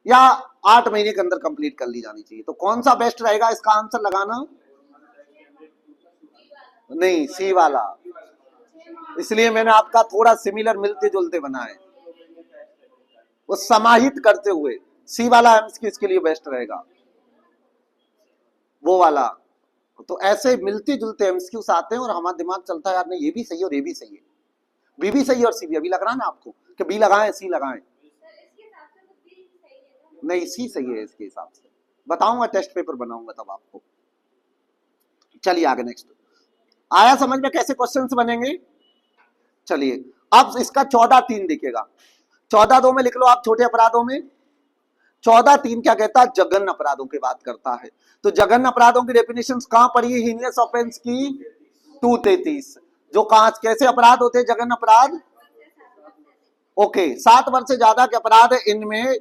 या 8 महीने के अंदर कंप्लीट कर ली जानी चाहिए। तो कौन सा बेस्ट रहेगा इसका आंसर लगाना, नहीं सी वाला, इसलिए मैंने आपका थोड़ा सिमिलर मिलते जुलते बनाए, वो समाहित करते हुए सी वाला एमसीक्यू इसके लिए बेस्ट रहेगा, वो वाला। तो ऐसे मिलते जुलते एमसीक्यूज आते हैं और हमारा दिमाग चलता है यार नहीं ये भी सही और ये भी सही है, बी भी सही है और सी भी। अभी लग रहा है ना आपको कि बी लगाएं सी लगाएं, नहीं सी सही है इसके हिसाब से, बताऊंगा टेस्ट पेपर बनाऊंगा तब आपको। चलिए आगे नेक्स्ट, आया समझ में कैसे क्वेश्चंस बनेंगे। चलिए अब इसका 14(3) देखिएगा, 14(2) में लिख लो आप छोटे अपराधों में। 14(3) क्या कहता है, जघन्य अपराधों की बात करता है। तो जघन्य अपराधों की डेफिनेशन कहां पड़ी है, हीनियस ऑफेंस की 233। जो कहां कैसे अपराध होते हैं जघन्य अपराध, ओके 7 वर्ष से ज्यादा के अपराध है, इनमें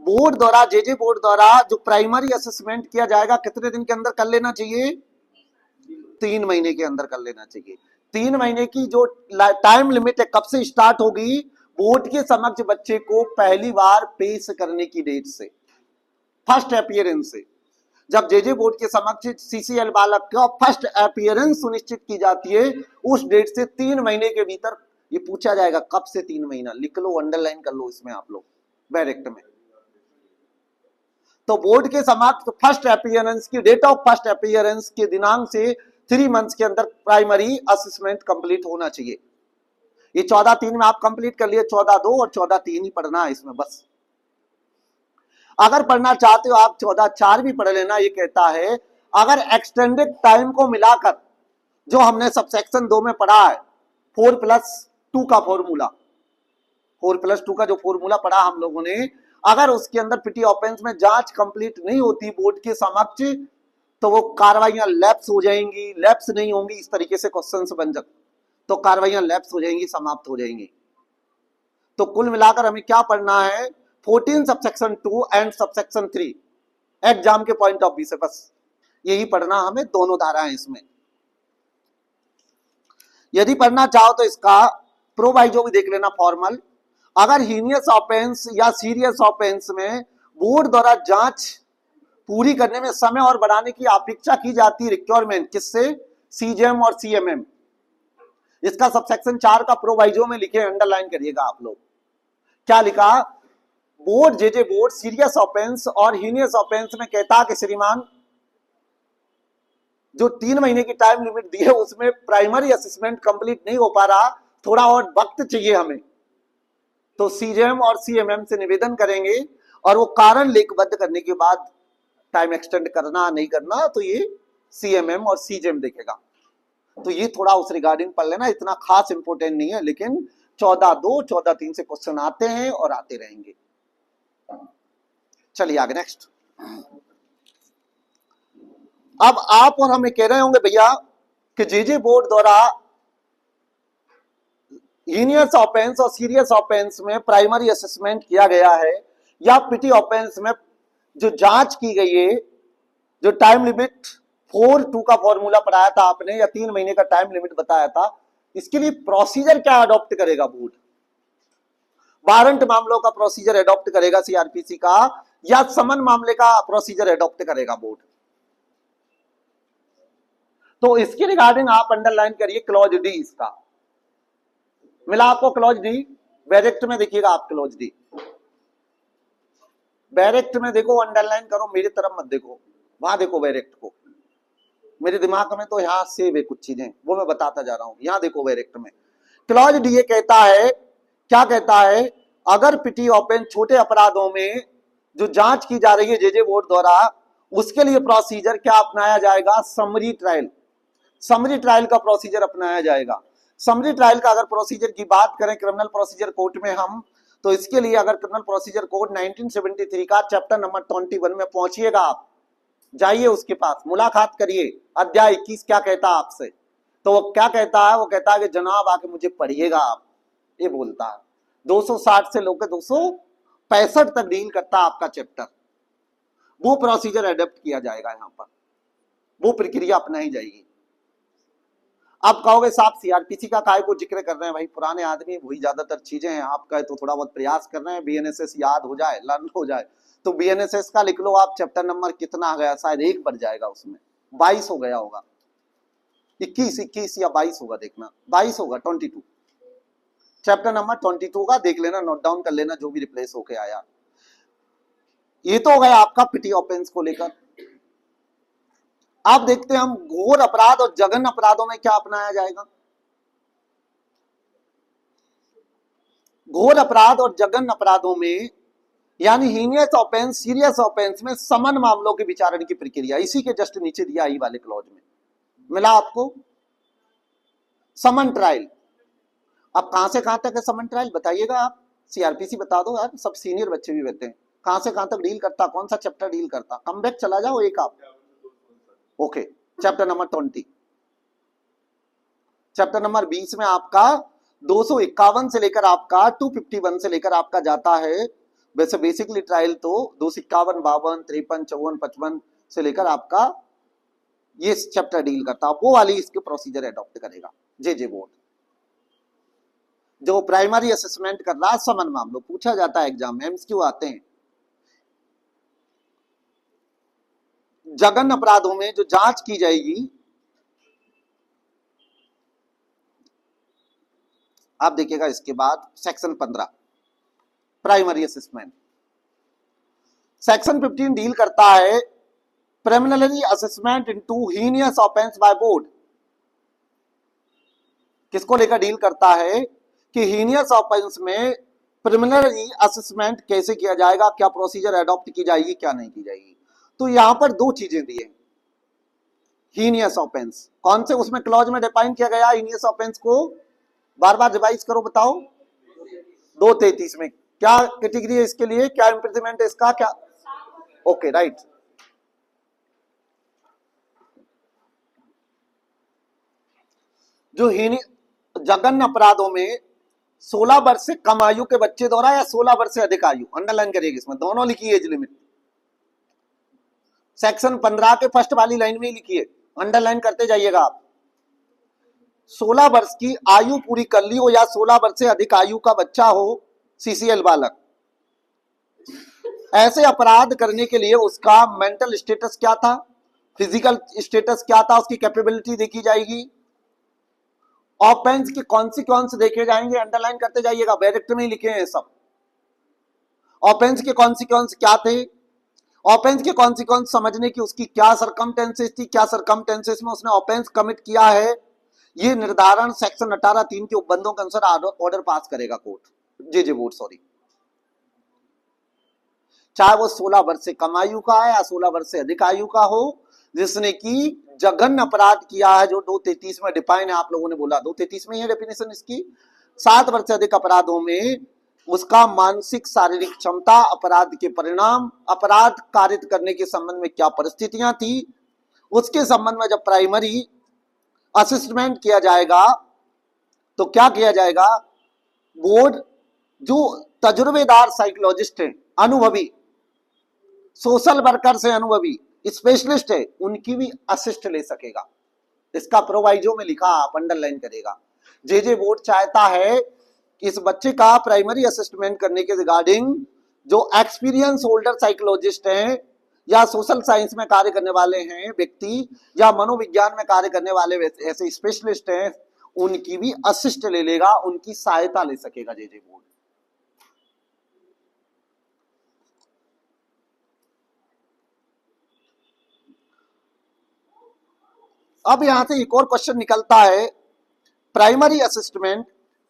बोर्ड द्वारा जेजे बोर्ड द्वारा जो प्राइमरी असेसमेंट किया जाएगा कितने दिन के अंदर कर लेना चाहिए, 3 महीने के अंदर कर लेना चाहिए। 3 महीने की जो टाइम लिमिट है कब से स्टार्ट होगी, बोर्ड के समक्ष बच्चे को पहली बार पेश करने की डेट से, फर्स्ट अपीयरेंस से। जब जेजे बोर्ड के समक्ष सीसीएल बालक का फर्स्ट अपीयरेंस सुनिश्चित की जाती है, उस डेट से 3 महीने के भीतर ये पूछा जाएगा कब से 3 महीना, लिख लो अंडरलाइन कर लो इसमें आप लोग डायरेक्ट में। तो बोर्ड के समक्ष फर्स्ट अपीयरेंस की डेट ऑफ फर्स्ट अपीयरेंस के दिनांक से 3 मंथ्स के अंदर प्राइमरी असेसमेंट कंप्लीट होना चाहिए। ये 14(3) में आप कंप्लीट कर लिए, 14(2) और 14(3) ही पढ़ना है इसमें बस। अगर पढ़ना चाहते हो आप 14(4) भी पढ़ लेना। ये कहता है अगर एक्सटेंडेड टाइम को मिलाकर जो हमने सबसेक्शन 2 में पढ़ा है 4+2 का फॉर्मूला, 4+2 का जो फॉर्मूला पढ़ा हम लोगों ने, अगर उसके अंदर पिटी ऑफेंस में जांच कंप्लीट नहीं होती बोर्ड के समक्ष तो वो कार्रवाइयां लैप्स हो जाएंगी, लैप्स नहीं होंगी, इस तरीके से क्वेश्चंस बन जाते, तो कार्रवाइयां लैप्स हो जाएंगी, समाप्त हो जाएंगी। तो कुल मिलाकर हमें क्या पढ़ना है, 14 सबसेक्शन 2 एंड सबसेक्शन 3 एग्जाम के पॉइंट ऑफ व्यू से बस यही पढ़ना हमें, दोनों धाराएं इसमें। यदि पढ़ना चाहो तो इसका प्रोवाइजो भी देख लेना फॉर्मल। अगर हीनियस ऑफेंस या सीरियस ऑफेंस में बोर्ड द्वारा जांच पूरी करने में समय और बढ़ाने की अपेक्षा की जाती है, रिक्वायरमेंट किससे, सीजेएम और सीएमएम। इसका सबसेक्शन 4 का प्रोवाइजो में लिखे, अंडरलाइन करिएगा आप लोग। क्या लिखा, board JJ board serious offence और हीनियस ऑफेंस में कहता कि श्रीमान जो 3 महीने की टाइम लिमिट दी है उसमें प्राइमरी असेसमेंट कंप्लीट नहीं हो पा रहा, थोड़ा और वक्त चाहिए हमें, तो सीजेएम और सीएमएम से निवेदन करेंगे और वो कारण लेखबद्ध करने के बाद टाइम एक्सटेंड करना नहीं करना तो ये सीएमएम और सीजेएम देखेगा। तो ये थोड़ा उस रिगार्डिंग पढ़ लेना, इतना खास इंपोर्टेंट नहीं है, लेकिन 14(2) 14(3) से क्वेश्चन आते हैं और आते रहेंगे। चलिए आगे नेक्स्ट। अब आप और हमें कह रहे होंगे भैया कि जेजे बोर्ड द्वारा हीनियस ऑफेंस और सीरियस ऑफेंस में प्राइमरी असेसमेंट किया गया है या पिटी ऑफेंस में जो जांच की गई है, जो टाइम लिमिट 4-2 का फॉर्मूला पढ़ाया था आपने, या 3 महीने का टाइम लिमिट बताया था। इसके लिए प्रोसीजर क्या अडॉप्ट करेगा बोर्ड? वारंट मामलों का प्रोसीजर अडॉप्ट करेगा सीआरपीसी का, या समन मामले का प्रोसीजर अडॉप्ट करेगा बोर्ड? तो इसके रिगार्डिंग आप अंडरलाइन करिए क्लॉज डी इसका। मिला आपको क्लॉज डी? बैरेक्ट में देखिएगा आप क्लॉज डी, बैरेक्ट में देखो, अंडरलाइन करो, मेरी तरफ मत देखो, वहां देखो बैरेक्ट को। मेरे दिमाग में तो यहां सेव है कुछ चीजें, वो मैं बताता जा रहा हूं। यहां देखो बैरेक्ट में क्लॉज डी ये कहता है, क्या कहता है, अगर पिटी ओपन छोटे अपराधों में जो जांच की जा रही है जेजे बोर्ड द्वारा, उसके लिए प्रोसीजर क्या अपनाया जाएगा? Summary trial. समरी ट्रायल का प्रोसीजर अपनाया जाएगा। समरी ट्रायल का अगर प्रोसीजर की बात करें क्रिमिनल प्रोसीजर कोड में हम, तो इसके लिए अगर क्रिमिनल प्रोसीजर कोड 1973 का चैप्टर नंबर 21 में पहुंचिएगा आप, जाइए उसके पास, मुलाकात करिए, अध्याय 21 क्या कहता है आपसे। तो वो क्या कहता है? वो कहता है कि जनाब आके मुझे पढ़िएगा आप, ये बोलता है। 260 से लेकर 265 तक डील करता है आपका चैप्टर। वो प्रोसीजर अडेप्ट किया जाएगा, यहां पर वो प्रक्रिया अपनाई जाएगी। आप कहोगे साहब सीआरपीसी का काय को जिक्र कर रहे हैं, भाई पुराने आदमी, वही ज्यादातर चीजें हैं, आपका तो थोड़ा बहुत प्रयास कर रहे हैं बीएनएसएस याद हो जाए, लर्न हो जाए। तो बीएनएसएस का लिख लो आप, चैप्टर नंबर कितना आ गया, शायद 1 बढ़ जाएगा उसमें, 22 हो गया होगा, 21 या 22 होगा, देखना 22 होगा, 22 चैप्टर नंबर 22 का देख लेना, नोट डाउन कर लेना जो भी रिप्लेस होके आया। ये तो हो गया आपका पिटी ऑफेंस को लेकर। आप देखते हैं हम घोर अपराध और जघन्य अपराधों में क्या अपनाया जाएगा। घोर अपराध और जघन्य अपराधों में, यानी हीनियस ऑफेंस, सीरियस ऑफेंस में समन मामलों के विचारण की प्रक्रिया, इसी के जस्ट नीचे दिया ई वाले क्लॉज में मिला आपको समन ट्रायल। अब कहां से कहां तक है समन ट्रायल बताइएगा आप, सीआरपीसी बता दो यार, सब सीनियर बच्चे भी बैठे हैं, कहां से कहां तक डील करता, कौन सा चैप्टर डील करता? कम बैक चला जाओ एक आप, okay, chapter number 20। Chapter number 20 में आपका 251 से लेकर आपका 251 से लेकर आपका जाता है। वैसे बेसिकली ट्रायल तो 251, 52, 53, 54, 55 से लेकर आपका ये चैप्टर डील करता, वो वाली इसके प्रोसीजर अडॉप्ट करेगा जेजे बोर्ड। जो प्राइमरी असेसमेंट कर रहा है समन मामलों, पूछा जाता है एग्जाम में, एमसीक्यू आते हैं। जघन्य अपराधों में जो जांच की जाएगी, आप देखिएगा इसके बाद section 15 primary assessment. Section 15 deal करता है preliminary assessment into heinous offence by board. किसको लेकर डील करता है कि हीनियस ऑफेंस में प्रिलिमिनरी असेसमेंट कैसे किया जाएगा, क्या प्रोसीजर अडॉप्ट की जाएगी, क्या नहीं की जाएगी। तो यहां पर 2 चीजें दी है। हीनियस ऑफेंस कौन से उसमें क्लॉज में डिफाइन किया गया हीनियस ऑफेंस को, बार बार रिवाइज करो, बताओ 233 में क्या कैटेगरी है इसके लिए, क्या इम्प्रिजनमेंट है इसका, क्या, ओके राइट। जो जघन्य अपराधों में 16 वर्ष से कम आयु के बच्चे द्वारा या 16 वर्ष से अधिक आयु, अंडरलाइन करिएगा, इसमें दोनों लिखी एज लिमिट। सेक्शन 15 के फर्स्ट वाली लाइन में ही लिखिए, अंडरलाइन करते जाइएगा आप। 16 वर्ष की आयु पूरी कर ली हो या 16 वर्ष से अधिक आयु का बच्चा हो, सीसीएल बालक, ऐसे अपराध करने के लिए उसका मेंटल स्टेटस क्या था, फिजिकल स्टेटस क्या था, उसकी कैपेबिलिटी देखी जाएगी, ऑफेंस के कॉन्सिक्वेंस देखे जाएंगे, अंडरलाइन करते जाइएगा, बैरेक्ट में ही लिखे हैं सब। ऑफेंस के कॉन्सिक्वेंस क्या थे, ऑफेंस के कॉन्सिक्वेंस समझने की उसकी क्या सरकमटेंसेस थी, क्या सरकमटेंसेस में उसने ऑफेंस कमिट किया है, ये निर्धारण सेक्शन 18(3) के उपबंधों के अनुसार ऑर्डर पास करेगा कोर्ट, जेजे बोर्ड, सॉरी, चाहे वो 16 वर्ष से कम आयु का है या 16 वर्ष से अधिक आयु का हो, जिसने की जघन्य अपराध किया है, जो 233 में डिफाइन है, आप लोगों ने बोला 233 में ही है डेफिनेशन इसकी। 7 वर्ष से अधिक अपराधों में उसका मानसिक शारीरिक क्षमता, अपराध के परिणाम, अपराध कारित करने के संबंध में क्या परिस्थितियां थी, उसके संबंध में जब प्राइमरी असेसमेंट किया जाएगा तो क्या किया जाएगा, बोर्ड जो तजुर्बेदार साइकोलॉजिस्ट हैं, अनुभवी सोशल वर्कर से अनुभवी, स्पेशलिस्ट है उनकी भी असिस्ट ले सकेगा। इसका प्रोवाइजो में लिखा, आप अंडरलाइन करेगा। जे बोर्ड चाहता है कि इस बच्चे का प्राइमरी असिस्टमेंट करने के रिगार्डिंग जो एक्सपीरियंस होल्डर साइकोलॉजिस्ट हैं या सोशल साइंस में कार्य करने वाले हैं व्यक्ति या मनोविज्ञान में कार्य करने वाले ऐसे स्पेशलिस्ट हैं, उनकी भी असिस्ट ले लेगा, उनकी सहायता ले सकेगा जे बोर्ड। अब यहां से एक और क्वेश्चन निकलता है, प्राइमरी असिस्टमेंट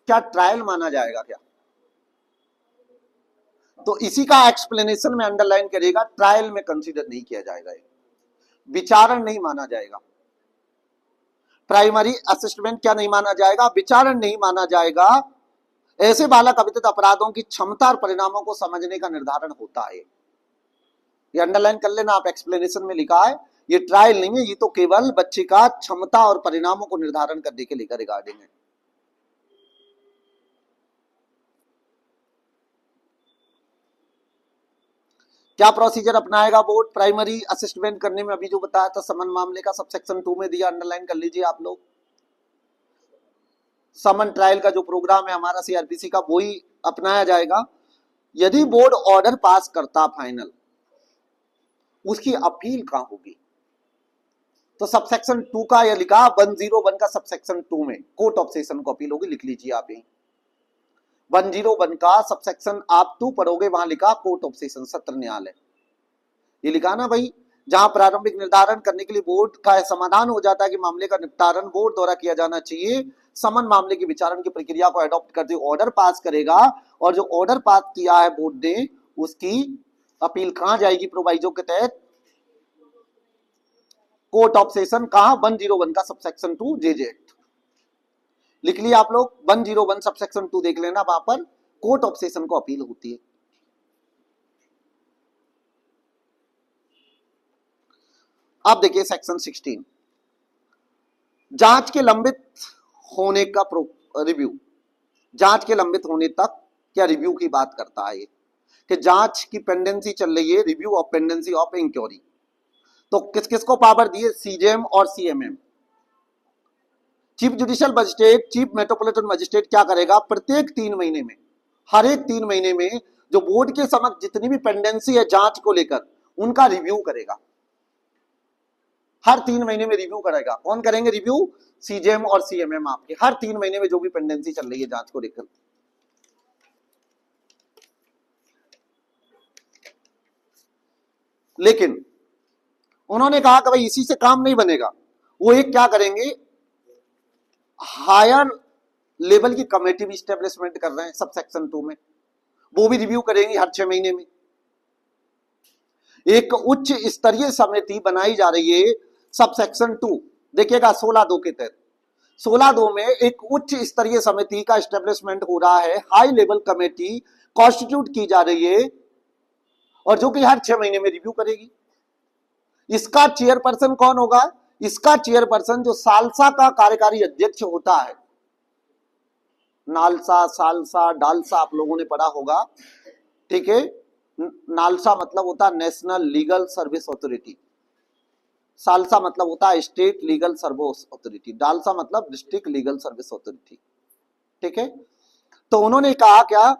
क्या ट्रायल माना जाएगा क्या? तो इसी का एक्सप्लेनेशन में अंडरलाइन करेगा, ट्रायल में कंसीडर नहीं किया जाएगा, विचारण नहीं माना जाएगा। प्राइमरी असिस्टमेंट क्या नहीं माना जाएगा? विचारण नहीं माना जाएगा। ऐसे बालक अविदित अपराधों की क्षमता और परिणामों को समझने का निर्धारण होता है। ये अंडरलाइन कर लेना आप, एक्सप्लेनेशन में लिखा है, ये ट्रायल नहीं है, ये तो केवल बच्चे का क्षमता और परिणामों को निर्धारण करने के लिए रिगार्डिंग है। क्या प्रोसीजर अपनाएगा बोर्ड प्राइमरी असिस्टमेंट करने में? अभी जो बताया था समन मामले का, सब सेक्शन 2 में दिया, अंडरलाइन कर लीजिए आप लोग। समन ट्रायल का जो प्रोग्राम है हमारा सीआरपीसी का, वही अपनाया जाएगा। यदि बोर्ड ऑर्डर पास करता फाइनल, उसकी अपील कहां होगी? तो सबसेक्शन 2 का यह लिखा 101 का सबसेक्शन 2 में कोर्ट ऑफ सेशन को अपील होगी, लिख लीजिए आप यही 101 का सबसेक्शन आप 2 पढ़ोगे, वहां लिखा कोर्ट ऑफ सेशन, सत्र न्यायालय। ये लिखा ना भाई, जहां प्रारंभिक निर्धारण करने के लिए बोर्ड का समाधान हो जाता है कि मामले का निपटारण बोर्ड द्वारा किया जाना चाहिए, समन मामले की विचारण की प्रक्रिया को अडॉप्ट करते हुए ऑर्डर पास करेगा, और जो ऑर्डर पास किया है बोर्ड ने, उसकी अपील कहां जाएगी? प्रोवाइजो के तहत कोर्ट ऑफ सेशन। कहां? 101 का सबसेक्शन 2 जेजे एक्ट, लिख लिया आप लोग। 101 सबसेक्शन 2 देख लेना, वहां पर कोर्ट ऑफ सेशन को अपील होती है। अब देखिए सेक्शन 16, जांच के लंबित होने का रिव्यू। जांच के लंबित होने तक क्या रिव्यू की बात करता है, कि जांच की पेंडेंसी चल रही है, review of pendency of inquiry. तो किस किस को पावर दी है? सीजेएम और CMM. Chief judicial magistrate, chief metropolitan magistrate क्या करेगा? प्रत्येक 3 महीने में, हर एक 3 महीने में जो बोर्ड के समक्ष जितनी भी पेंडेंसी है जांच को लेकर, उनका रिव्यू करेगा। हर 3 महीने में रिव्यू करेगा। कौन करेंगे रिव्यू? सीजेएम और सीएमएम। आपके हर 3 महीने में जो भी पेंडेंसी चल रही है जांच को लेकर। लेकिन उन्होंने कहा कि भाई इसी से काम नहीं बनेगा, वो एक क्या करेंगे, हायर लेवल की कमेटी भी स्टेब्लिशमेंट कर रहे हैं सब सेक्शन 2 में, वो भी रिव्यू करेंगी हर 6 महीने में। एक उच्च स्तरीय समिति बनाई जा रही है सब सेक्शन 2, देखिएगा 16(2) के तहत। 16(2) में एक उच्च स्तरीय समिति का स्टेब्लिशमेंट हो रहा है, हाई लेवल कमेटी कॉन्स्टिट्यूट की जा रही है, और जो कि हर 6 महीने में रिव्यू करेगी। इसका चेयरपर्सन कौन होगा? इसका चेयरपर्सन जो सालसा का कार्यकारी अध्यक्ष होता है, नालसा, सालसा, डालसा आप लोगों ने पढ़ा होगा, ठीक है। नालसा मतलब होता है national legal service authority, salsa मतलब होता है state legal service authority, DALSA मतलब डिस्ट्रिक्ट लीगल सर्विस अथॉरिटी, ठीक है। तो उन्होंने कहा क्या,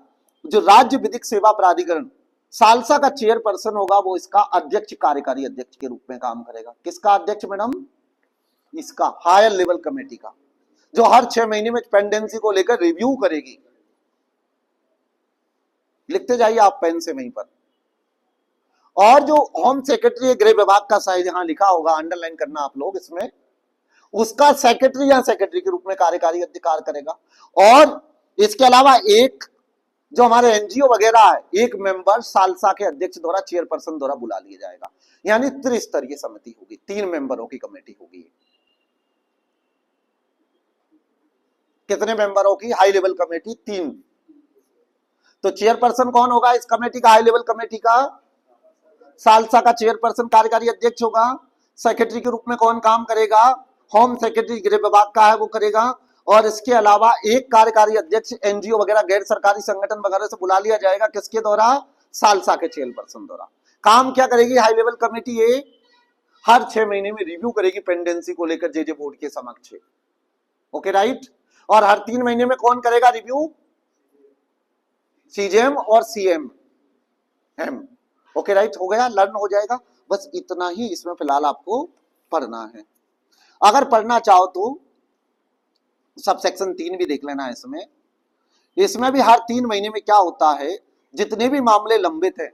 जो राज्य विधिक सेवा प्राधिकरण सालसा का चेयरपर्सन होगा, वो इसका अध्यक्ष, कार्यकारी अध्यक्ष के रूप में काम करेगा। किसका अध्यक्ष मैडम? इसका हायर लेवल कमेटी का, जो हर 6 महीने में पेंडेंसी को लेकर रिव्यू करेगी। लिखते जाइए आप पेन से वहीं पर। और जो होम सेक्रेटरी गृह विभाग का साइज यहां लिखा होगा, अंडरलाइन करना आप लोग इसमें, उसका सेक्रेटरी या सेक्रेटरी के रूप में कार्यकारी अधिकार करेगा। और इसके अलावा एक जो हमारे एनजीओ वगैरह है, एक मेंबर सालसा के अध्यक्ष द्वारा, चेयरपर्सन द्वारा बुला लिया जाएगा। यानी त्रिस्तरीय समिति होगी, 3 मेंबरों की कमेटी होगी। कितने मेंबरों की हाई लेवल कमेटी? 3। तो चेयरपर्सन कौन होगा इस कमेटी का, हाई लेवल कमेटी का? सालसा का चेयरपर्सन कार्यकारी अध्यक्ष होगा। सेक्रेटरी के रूप में कौन काम करेगा? होम सेक्रेटरी गृह विभाग का है, वो करेगा। और इसके अलावा एक कार्यकारी अध्यक्ष एनजीओ वगैरह गैर सरकारी संगठन वगैरह से बुला लिया जाएगा, किसके द्वारा? सालसा के चेयरपर्सन द्वारा। काम क्या करेगी हाई लेवल कमेटी? ये हर 6 महीने में रिव्यू करेगी पेंडेंसी को लेकर जे बोर्ड के समक्ष। Okay right. और हर 3 महीने में कौन करेगा रिव्यू? सीजेएम और सीएम एम। ओके राइट, हो गया, लर्न हो जाएगा। बस इतना ही इसमें फिलहाल आपको पढ़ना है। अगर पढ़ना चाहो तो सब सेक्शन 3 भी देख लेना है। इसमें भी हर 3 महीने में क्या होता है, जितने भी मामले लंबित है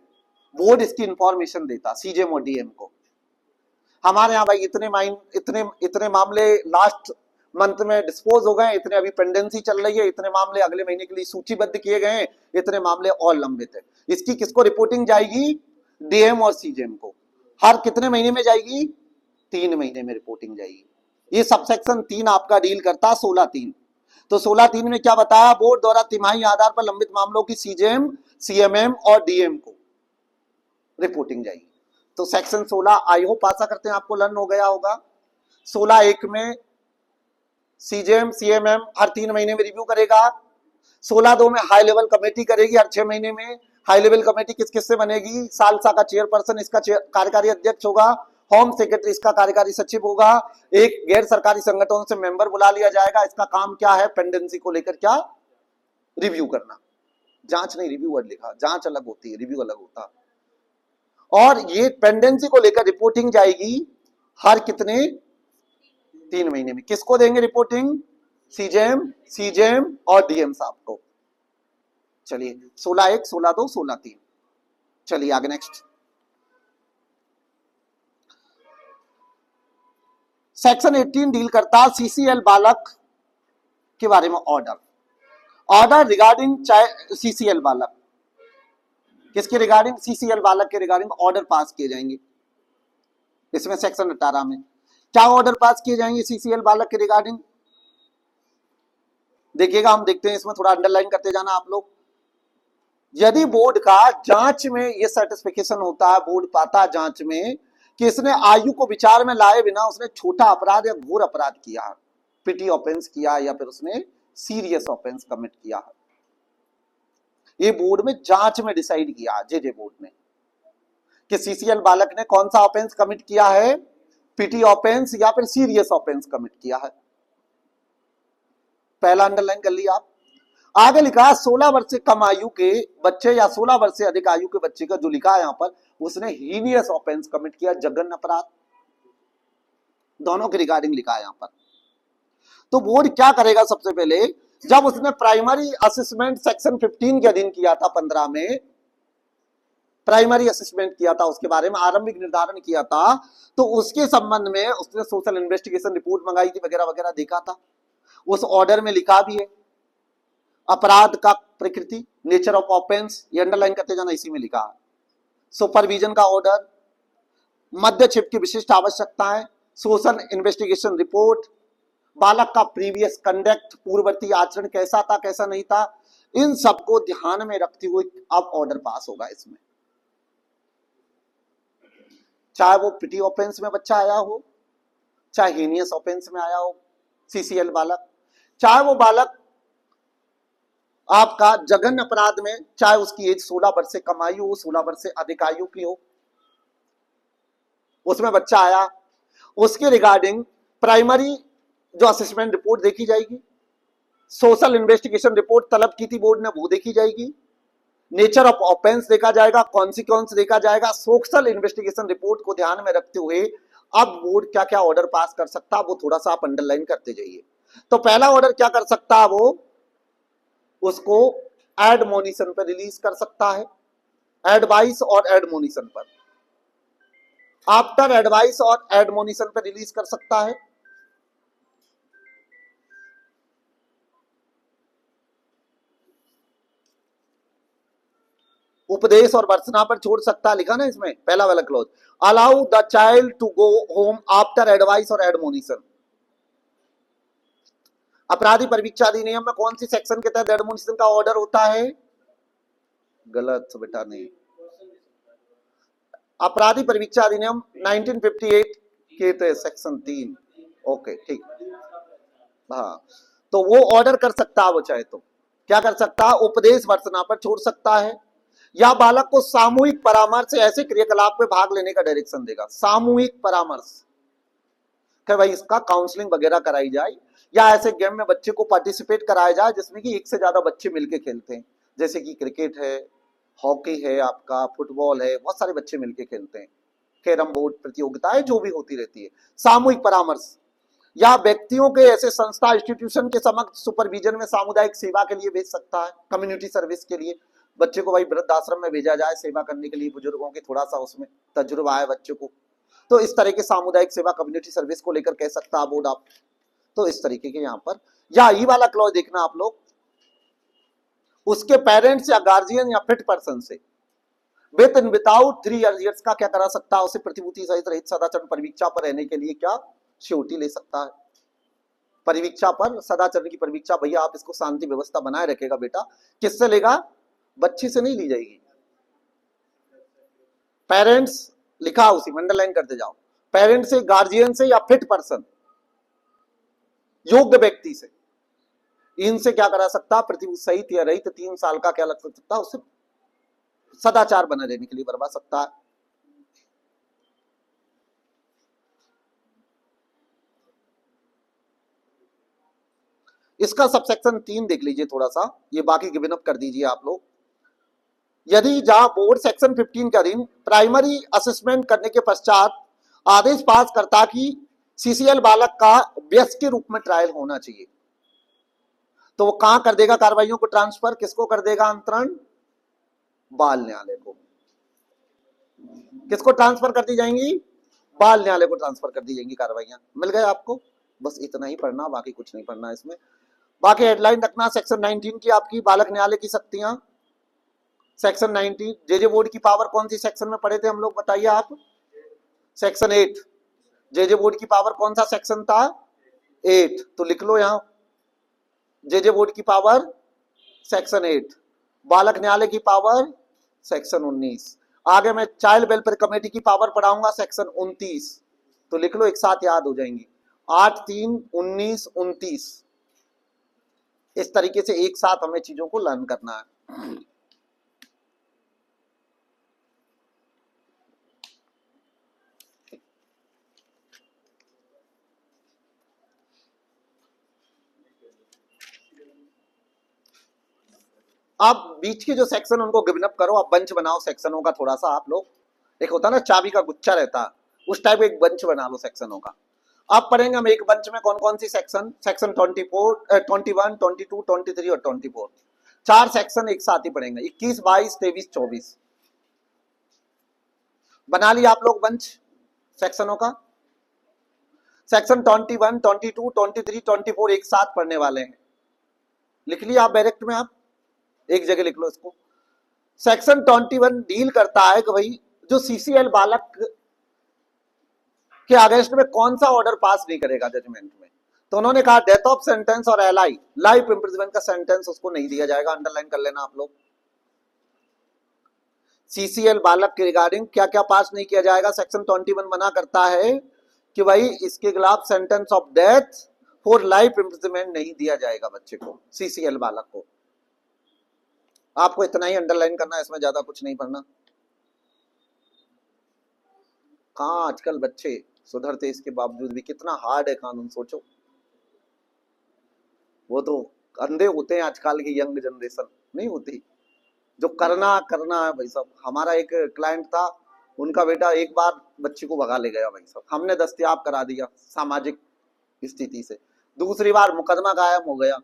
बोर्ड इसकी इंफॉर्मेशन देता सीजेएम और डीएम को। हमारे यहाँ भाई इतने मामले लास्ट मंथ में डिस्पोज हो गए, इतने अभी पेंडेंसी चल रही है, इतने मामले अगले महीने के लिए सूचीबद्ध किए गए हैं, इतने मामले और लंबित है। इसकी किसको रिपोर्टिंग जाएगी? डीएम और सीजेएम को। हर कितने महीने में जाएगी? 3 महीने में रिपोर्टिंग जाएगी। ये सबसेक्शन 3 आपका डील करता है 16(3). तो 16(3) में क्या बताया? बोर्ड द्वारा तिमाही आधार पर लंबित मामलों की सीजेएम, सीएमएम और डीएम को रिपोर्टिंग जाएगी। तो सेक्शन 16 आई होप आशा करते हैं आपको लर्न हो गया होगा। 16(1) में सीजेएम सीएमएम हर 3 महीने में रिव्यू करेगा। 16(2) में हाई लेवल कमेटी करेगी हर 6 महीने में। हाई लेवल कमेटी किस किस से बनेगी? सालसा का चेयरपर्सन इसका कार्यकारी अध्यक्ष होगा, होम सेक्रेटरी इसका कार्यकारी सचिव होगा, एक गैर सरकारी संगठनों से मेंबर बुला लिया जाएगा। इसका काम क्या है? पेंडेंसी को लेकर क्या रिव्यू करना। जांच नहीं, रिव्यू वर्ड लिखा, जांच अलग होती है, रिव्यू अलग होता है। और ये पेंडेंसी को लेकर रिपोर्टिंग जाएगी हर कितने? 3 महीने में। किसको देंगे रिपोर्टिंग? सीजेएम और डीएम साहब को। चलिए 16(1), 16(2), 16(3). चलिए आगे नेक्स्ट सेक्शन 18 डील करता सीसीएल बालक के बारे में। ऑर्डर रिगार्डिंग सीसीएल बालक, किसके रिगार्डिंग? सीसीएल बालक के रिगार्डिंग ऑर्डर पास किए जाएंगे। इसमें सेक्शन 18 में क्या ऑर्डर पास किए जाएंगे सीसीएल बालक के रिगार्डिंग? देखिएगा, हम देखते हैं, इसमें थोड़ा अंडरलाइन करते जाना आप लोग। यदि बोर्ड का जांच में ये सर्टिफिकेशन होता है, बोर्ड पाता है जांच में कि इसने आयु को विचार में लाए बिना उसने छोटा अपराध या घोर अपराध किया, पिटी ऑफेंस किया, या फिर उसने सीरियस ऑफेंस कमिट किया है, ये बोर्ड में जांच में डिसाइड किया जे बोर्ड ने कि सीसीएल बालक ने कौन सा ऑफेंस कमिट किया है, पिटी ऑफेंस या फिर सीरियस ऑफेंस कमिट किया है। पहला अंडरलाइन कर लिया आप। आगे लिखा 16 वर्ष से कम आयु के बच्चे या 16 वर्ष से अधिक आयु के बच्चे का जो लिखा है यहां पर, उसने हीनियस ऑफेंस कमिट किया, जघन्य अपराध, दोनों के रिगार्डिंग लिखा है यहां पर। तो बोर्ड क्या करेगा? सबसे पहले जब उसने प्राइमरी असेसमेंट सेक्शन 15 के अधीन किया था, 15 में प्राइमरी असेसमेंट किया था, उसके बारे में आरंभिक निर्धारण किया था, तो उसके संबंध में उसने सोशल इन्वेस्टिगेशन रिपोर्ट मंगाई थी, वगैरह वगैरह देखा था। उस ऑर्डर में लिखा भी है अपराध का प्रकृति, नेचर ऑफ ऑफेंस, ये अंडरलाइन करते जाना, इसी में लिखा है। सुपरविजन का ऑर्डर, मध्य छिप की विशिष्ट आवश्यकताएं, सोशल इन्वेस्टिगेशन रिपोर्ट, बालक का प्रीवियस कंडक्ट, पूर्ववर्ती आचरण कैसा था कैसा नहीं था, इन सबको ध्यान में रखते हुए अब ऑर्डर पास होगा इसमें। चाहे वो पिटी ऑफेंस में बच्चा आया हो, चाहे हीनियस ऑफेंस में आया हो सीसीएल बालक, चाहे वो बालक आपका जघन्य अपराध में, चाहे उसकी एज 16 वर्ष से कम आयु हो, 16 वर्ष से अधिक आयु की हो, उसमें बच्चा आया, उसके रिगार्डिंग प्राइमरी जो असेसमेंट रिपोर्ट देखी जाएगी, सोशल इन्वेस्टिगेशन रिपोर्ट तलब की थी बोर्ड ने, वो देखी जाएगी, नेचर ऑफ ऑफेंस देखा जाएगा, कॉन्सिक्वेंस देखा जाएगा। सोशल इन्वेस्टिगेशन रिपोर्ट को ध्यान में रखते हुए अब बोर्ड क्या क्या ऑर्डर पास कर सकता है वो थोड़ा सा आप अंडरलाइन करते जाइए। तो पहला ऑर्डर क्या कर सकता है? वो उसको एडमोनिशन पर रिलीज कर सकता है, एडवाइस और एडमोनिशन पर, आफ्टर एडवाइस और एडमोनिशन पर रिलीज कर सकता है। उपदेश और वर्षना पर छोड़ सकता है, लिखा ना इसमें पहला वाला close, allow the child to go home after advice और एडमोनिशन। अपराधी परिवीक्षा अधिनियम में कौन सी सेक्शन के तहत एडमोनिशन का ऑर्डर होता है? गलत बेटा, नहीं, अपराधी परिवीक्षा अधिनियम 1958 के तहत सेक्शन 3। ओके ठीक, हाँ, तो वो ऑर्डर कर सकता है, वो चाहे तो क्या कर सकता है? उपदेश वर्षना पर छोड़ सकता है, या बालक को सामूहिक परामर्श से ऐसे क्रियाकलाप में भाग लेने का डायरेक्शन देगा। सामूहिक परामर्श कि भाई इसका काउंसलिंग वगैरह कराई जाए, या ऐसे गेम में बच्चे को पार्टिसिपेट कराया जाए जिसमें कि एक से ज्यादा बच्चे मिलके खेलते हैं, जैसे कि क्रिकेट है, हॉकी है, आपका फुटबॉल है, बहुत सारे बच्चे मिलके खेलते हैं, कैरम बोर्ड प्रतियोगिताएं जो भी होती रहती है। सामूहिक परामर्श या व्यक्तियों के ऐसे संस्था इंस्टीट्यूशन के समक्ष सुपरविजन में सामुदायिक सेवा के लिए भेज सकता है, कम्युनिटी सर्विस के लिए बच्चे को भाई वृद्धाश्रम में भेजा जाए सेवा करने के लिए, बुजुर्गों की थोड़ा सा उसमें तजुर्बा है बच्चों को, तो इस तरह के सामुदायिक सेवा कम्युनिटी सर्विस को लेकर कह सकता है बोर्ड आप। तो इस तरीके के यहाँ पर, या ई वाला क्लॉज देखना आप लोग, उसके पेरेंट्स या गार्जियन या फिट पर्सन से विद इन विदाउट 3 इयर्स का क्या करा सकता है, उसे प्रतिभूति सहित रहित सदाचरण परिवीक्षा पर रहने के लिए क्या श्योरिटी ले सकता है। परिवीक्षा पर, सदाचरण की परिवीक्षा, भैया आप इसको शांति व्यवस्था बनाए रखेगा बेटा, किससे लेगा, बच्चे से नहीं ली जाएगी। पेरेंट्स लिखा उसी में, अंडरलाइन करते जाओ, पेरेंट्स से, गार्जियन से या फिट पर्सन योग्य व्यक्ति से, इनसे क्या करा सकता, प्रतिभूति सहित या रहित 3 साल का क्या लग सकता है, उसे सदाचार बना रहने के लिए बनवा सकता है। इसका सबसेक्शन 3 देख लीजिए थोड़ा सा, ये बाकी गिवन अप कर दीजिए आप लोग। यदि जहां बोर्ड सेक्शन 15 के अधीन प्राइमरी असेसमेंट करने के पश्चात आदेश पास करता कि सीसीएल बालक का व्यस्क के रूप में ट्रायल होना चाहिए, तो वो कहां कर देगा कार्रवाइयों को ट्रांसफर, किसको कर देगा अंतरण, बाल न्यायालय को। किसको ट्रांसफर कर दी जाएंगी, बाल न्यायालय को ट्रांसफर कर दी जाएंगी कार्रवाइयां। मिल गए आपको, बस इतना ही पढ़ना, बाकी कुछ नहीं पढ़ना इसमें। बाकी हेडलाइन रखना सेक्शन 19 की आपकी, बालक न्यायालय की शक्तियां, सेक्शन 19। जेजे बोर्ड की पावर कौन सी सेक्शन में पढ़े थे हम लोग, बताइए आप, सेक्शन 8। जेजे बोर्ड की पावर कौन सा सेक्शन था, 8, तो लिख लो यहां, जेजे बोर्ड की पावर सेक्शन 8, बालक न्यायालय की पावर सेक्शन 19। आगे मैं चाइल्ड वेलफेयर कमेटी की पावर पढ़ाऊंगा सेक्शन 29, तो लिख लो, एक साथ याद हो जाएंगी, 8, 3, 19, 29। इस तरीके से एक साथ हमें चीजों को लर्न करना है। आप बीच के जो सेक्शन उनको गिवन अप करो, आप बंच बनाओ सेक्शनों का थोड़ा सा, आप लोग, एक होता है ना चाबी का गुच्छा रहता है, उस टाइप एक बंच बना लो सेक्शनों का। अब पढ़ेंगे हम एक बंच में कौन कौन सी सेक्शन, सेक्शन 24, 21, 22, 23 और 24, 4 सेक्शन एक साथ ही पढ़ेंगे, 21, 22, 23, 24। बना लिया आप लोग बंच सेक्शनों का। सेक्शन 21, 22, 23, 24 एक साथ पढ़ने वाले हैं, लिख लिया आप डायरेक्ट में, आप एक जगह लिख लो इसको। सेक्शन 21 डील करता है कि भाई जो सीसीएल बालक के अगेंस्ट में कौन सा ऑर्डर पास नहीं करेगा जजमेंट में, तो उन्होंने कहा डेथ ऑफ सेंटेंस और एलआई लाइफ इंप्रिजनमेंट का सेंटेंस उसको नहीं दिया जाएगा, अंडरलाइन कर लेना आप लोग। सीसीएल बालक के रिगार्डिंग क्या क्या पास नहीं किया जाएगा, सेक्शन 21 मना करता है कि भाई इसके खिलाफ sentence of death for life imprisonment नहीं दिया जाएगा बच्चे को, सीसीएल बालक को। आपको इतना ही अंडरलाइन करना है, इसमें ज्यादा कुछ नहीं पढ़ना। कहां आजकल बच्चे सुधरते, इसके बावजूद भी कितना हार्ड है कानून, सोचो। वो तो अंधे होते हैं आजकल की यंग जनरेशन, नहीं होती, जो करना करना है भाई साहब। हमारा एक क्लाइंट था, उनका बेटा एक बार बच्ची को भगा ले गया भाई साहब, हमने दस्तयाब करा दिया सामाजिक स्थिति से, दूसरी बार मुकदमा कायम हो गया,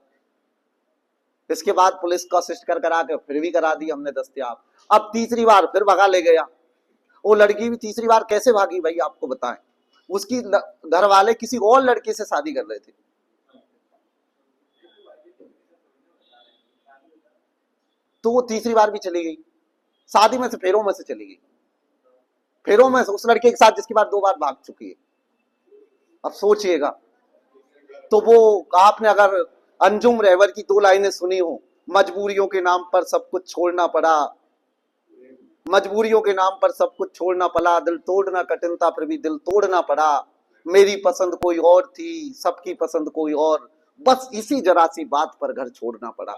इसके बाद पुलिस को असिस्ट कर करा के फिर भी करा दी हमने दस्तयाब, अब तीसरी बार फिर भगा ले गया। वो लड़की भी तीसरी बार कैसे भागी भाई आपको बताएं, उसकी घर वाले किसी और लड़के से शादी कर रहे थे, तो वो तीसरी बार भी चली गई, शादी में से फेरों में से चली गई, फेरों में से उस लड़के के साथ जिसकी बार 2 बार भाग चुकी है। अब सोचिएगा, तो वो आपने अगर अंजुम रहबर की 2 लाइनें सुनी हो, मजबूरियों के नाम पर सब कुछ छोड़ना पड़ा, मजबूरियों के नाम पर सब कुछ छोड़ना पड़ा, दिल तोड़ना कठिन था फिर भी दिल तोड़ना पड़ा, मेरी पसंद कोई और थी सबकी पसंद कोई और, बस इसी जरा सी बात पर घर छोड़ना पड़ा।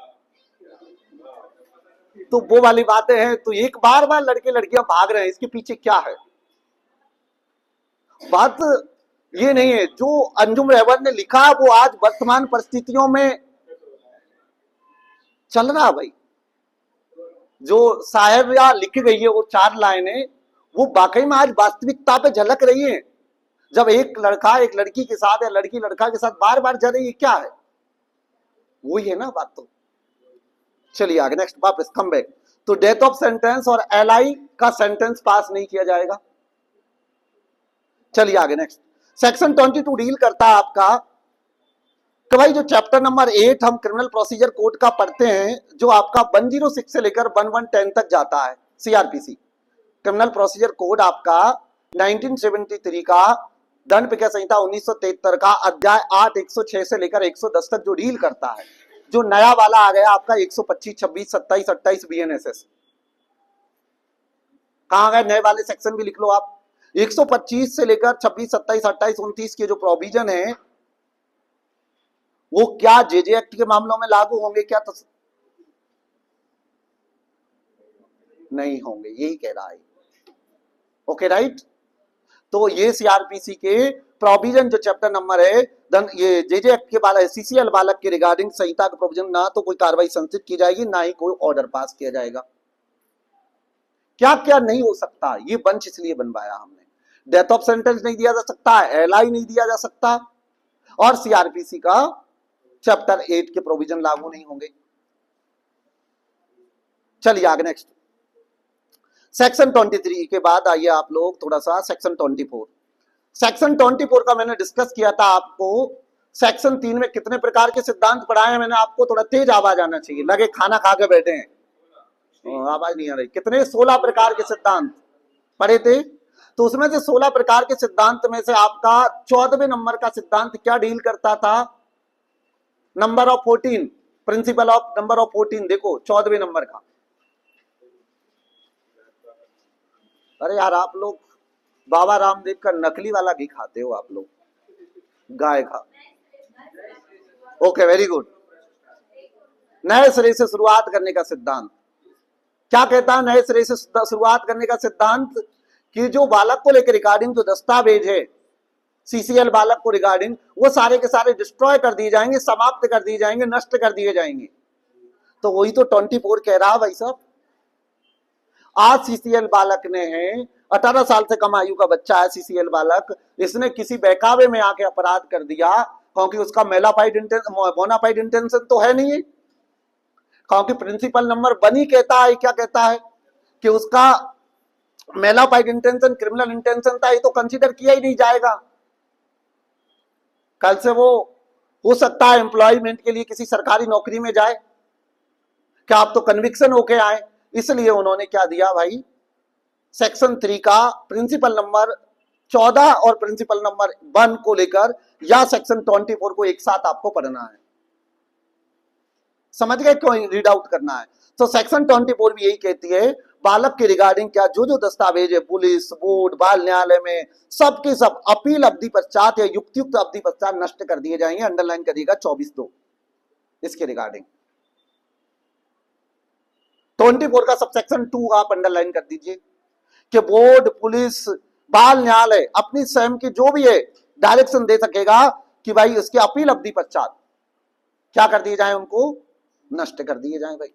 तो वो वाली बातें हैं। तो एक बार बार लड़के लड़कियां भाग रहे हैं, इसके पीछे क्या है? बात ये नहीं है। जो अंजुम रहबर ने लिखा वो आज वर्तमान परिस्थितियों में चल रहा भाई। जो शायर या लिखी गई है वो 4 लाइनें, वो वाकई में आज वास्तविकता पे झलक रही है। जब एक लड़का एक लड़की के साथ या लड़की लड़का के साथ बार बार जा रही है, क्या है? वही है ना बात। तो चलिए आगे नेक्स्ट, वापस कम बैक। तो डेथ ऑफ सेंटेंस और एलआई का सेंटेंस पास नहीं किया जाएगा। चलिए आगे नेक्स्ट। सेक्शन 22 डील करता है आपका कि भाई जो चैप्टर नंबर 8 हम क्रिमिनल प्रोसीजर कोड का पढ़ते हैं, जो आपका 106 से लेकर 1110 तक जाता है, सीआरपीसी क्रिमिनल प्रोसीजर कोड आपका 1973 का, दंड प्रक्रिया संहिता 1973 का अध्याय 8 106 से लेकर 110 तक जो डील करता है। जो नया वाला आ गया आपका 125, 26, 27, 28 बीएनएसएस। कहां गए नए वाले सेक्शन भी लिख लो आप। 125 से लेकर 26, 27, 28, 29 के जो प्रोविजन है वो क्या जेजे एक्ट के मामलों में लागू होंगे क्या? तो नहीं होंगे, यही कह रहा है। Okay right. तो ये सीआरपीसी के प्रोविजन जो चैप्टर नंबर है, ये जेजे एक्ट के बालक सीसीएल बालक के रिगार्डिंग संहिता का प्रोविजन, ना तो कोई कार्रवाई संचित की जाएगी, ना ही कोई ऑर्डर पास किया जाएगा। क्या क्या नहीं हो सकता, ये बंच इसलिए बनवाया हमने। डेथ ऑफ सेंटेंस नहीं दिया जा सकता, एलआई नहीं दिया जा सकता, और सीआरपीसी का चैप्टर 8 के प्रोविजन लागू नहीं होंगे। चलिए आगे नेक्स्ट। सेक्शन 23 के बाद आइए आप लोग थोड़ा सा सेक्शन 24। सेक्शन 24 का मैंने डिस्कस किया था आपको। सेक्शन 3 में कितने प्रकार के सिद्धांत पढ़ाए हैं मैंने आपको? थोड़ा तेज आवाज आना चाहिए, लगे खाना खा के बैठे हैं, आवाज नहीं आ रही। कितने? 16 प्रकार के सिद्धांत पढ़े थे। तो उसमें से 16 प्रकार के सिद्धांत में से आपका 14वें नंबर का सिद्धांत क्या डील करता था? Number of 14, principle of number of 14। देखो 14वें नंबर का। अरे यार आप लोग बाबा रामदेव का नकली वाला घी खाते हो आप लोग, गाय का। Okay very good. नए सिरे से शुरुआत करने का सिद्धांत क्या कहता है? नए सिरे से शुरुआत करने का सिद्धांत कि जो बालक को लेकर रिगार्डिंग जो दस्तावेज है सीसीएल बालक को रिगार्डिंग, वो सारे के सारे डिस्ट्रॉय कर दिए जाएंगे, समाप्त कर दिए जाएंगे, नष्ट कर दिए जाएंगे। तो वही तो 24 कह रहा भाई साहब। आज सीसीएल बालक ने है 18 साल से कम आयु का बच्चा है सीसीएल बालक, इसने किसी बहकावे में आके अपराध कर दिया, क्योंकि उसका बोनाफाइड इंटेंशन तो है नहीं है, क्योंकि प्रिंसिपल नंबर 1 ही कहता है, क्या कहता है कि उसका मेलाफाइड इंटेंशन क्रिमिनल इंटेंशन था, ये तो कंसीडर किया ही नहीं जाएगा। कल से वो हो सकता है एम्प्लॉयमेंट के लिए किसी सरकारी नौकरी में जाए, क्या आप तो कन्विक्शन होके आए। इसलिए उन्होंने क्या दिया भाई, सेक्शन 3 का प्रिंसिपल नंबर 14 और प्रिंसिपल नंबर 1 को लेकर, या सेक्शन 24 को एक साथ आपको पढ़ना है। समझ गए क्यों रीड आउट करना है? तो सेक्शन 24 भी यही कहती है बालक के रिगार्डिंग क्या जो जो दस्तावेज है पुलिस, बोर्ड, बाल न्यायालय में सबके सब अपील अवधि पश्चात या युक्तियुक्त अवधि पश्चात नष्ट कर दिए जाएंगे। अंडरलाइन करिएगा 24(2) इसके रिगार्डिंग। 24 का सबसेक्शन 2 आप अंडरलाइन कर दीजिए कि बोर्ड, पुलिस, बाल न्यायालय अपनी स्वयं की जो भी है डायरेक्शन दे सकेगा कि भाई उसकी अपील अवधि पश्चात क्या कर दिए जाए, उनको नष्ट कर दिए जाए। भाई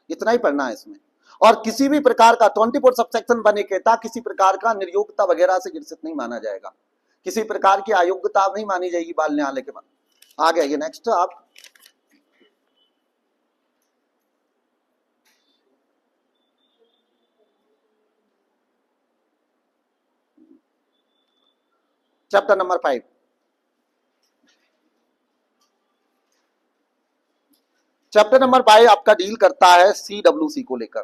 इतना ही पढ़ना है इसमें। और किसी भी प्रकार का 24 सबसेक्शन बने कहता किसी प्रकार का निर्योग्यता वगैरह से ग्रसित नहीं माना जाएगा, किसी प्रकार की अयोग्यता नहीं मानी जाएगी बाल न्यायालय के बाद। आगे आइए नेक्स्ट आप। Chapter number 5। चैप्टर नंबर 5 आपका डील करता है सीडब्ल्यूसी को लेकर,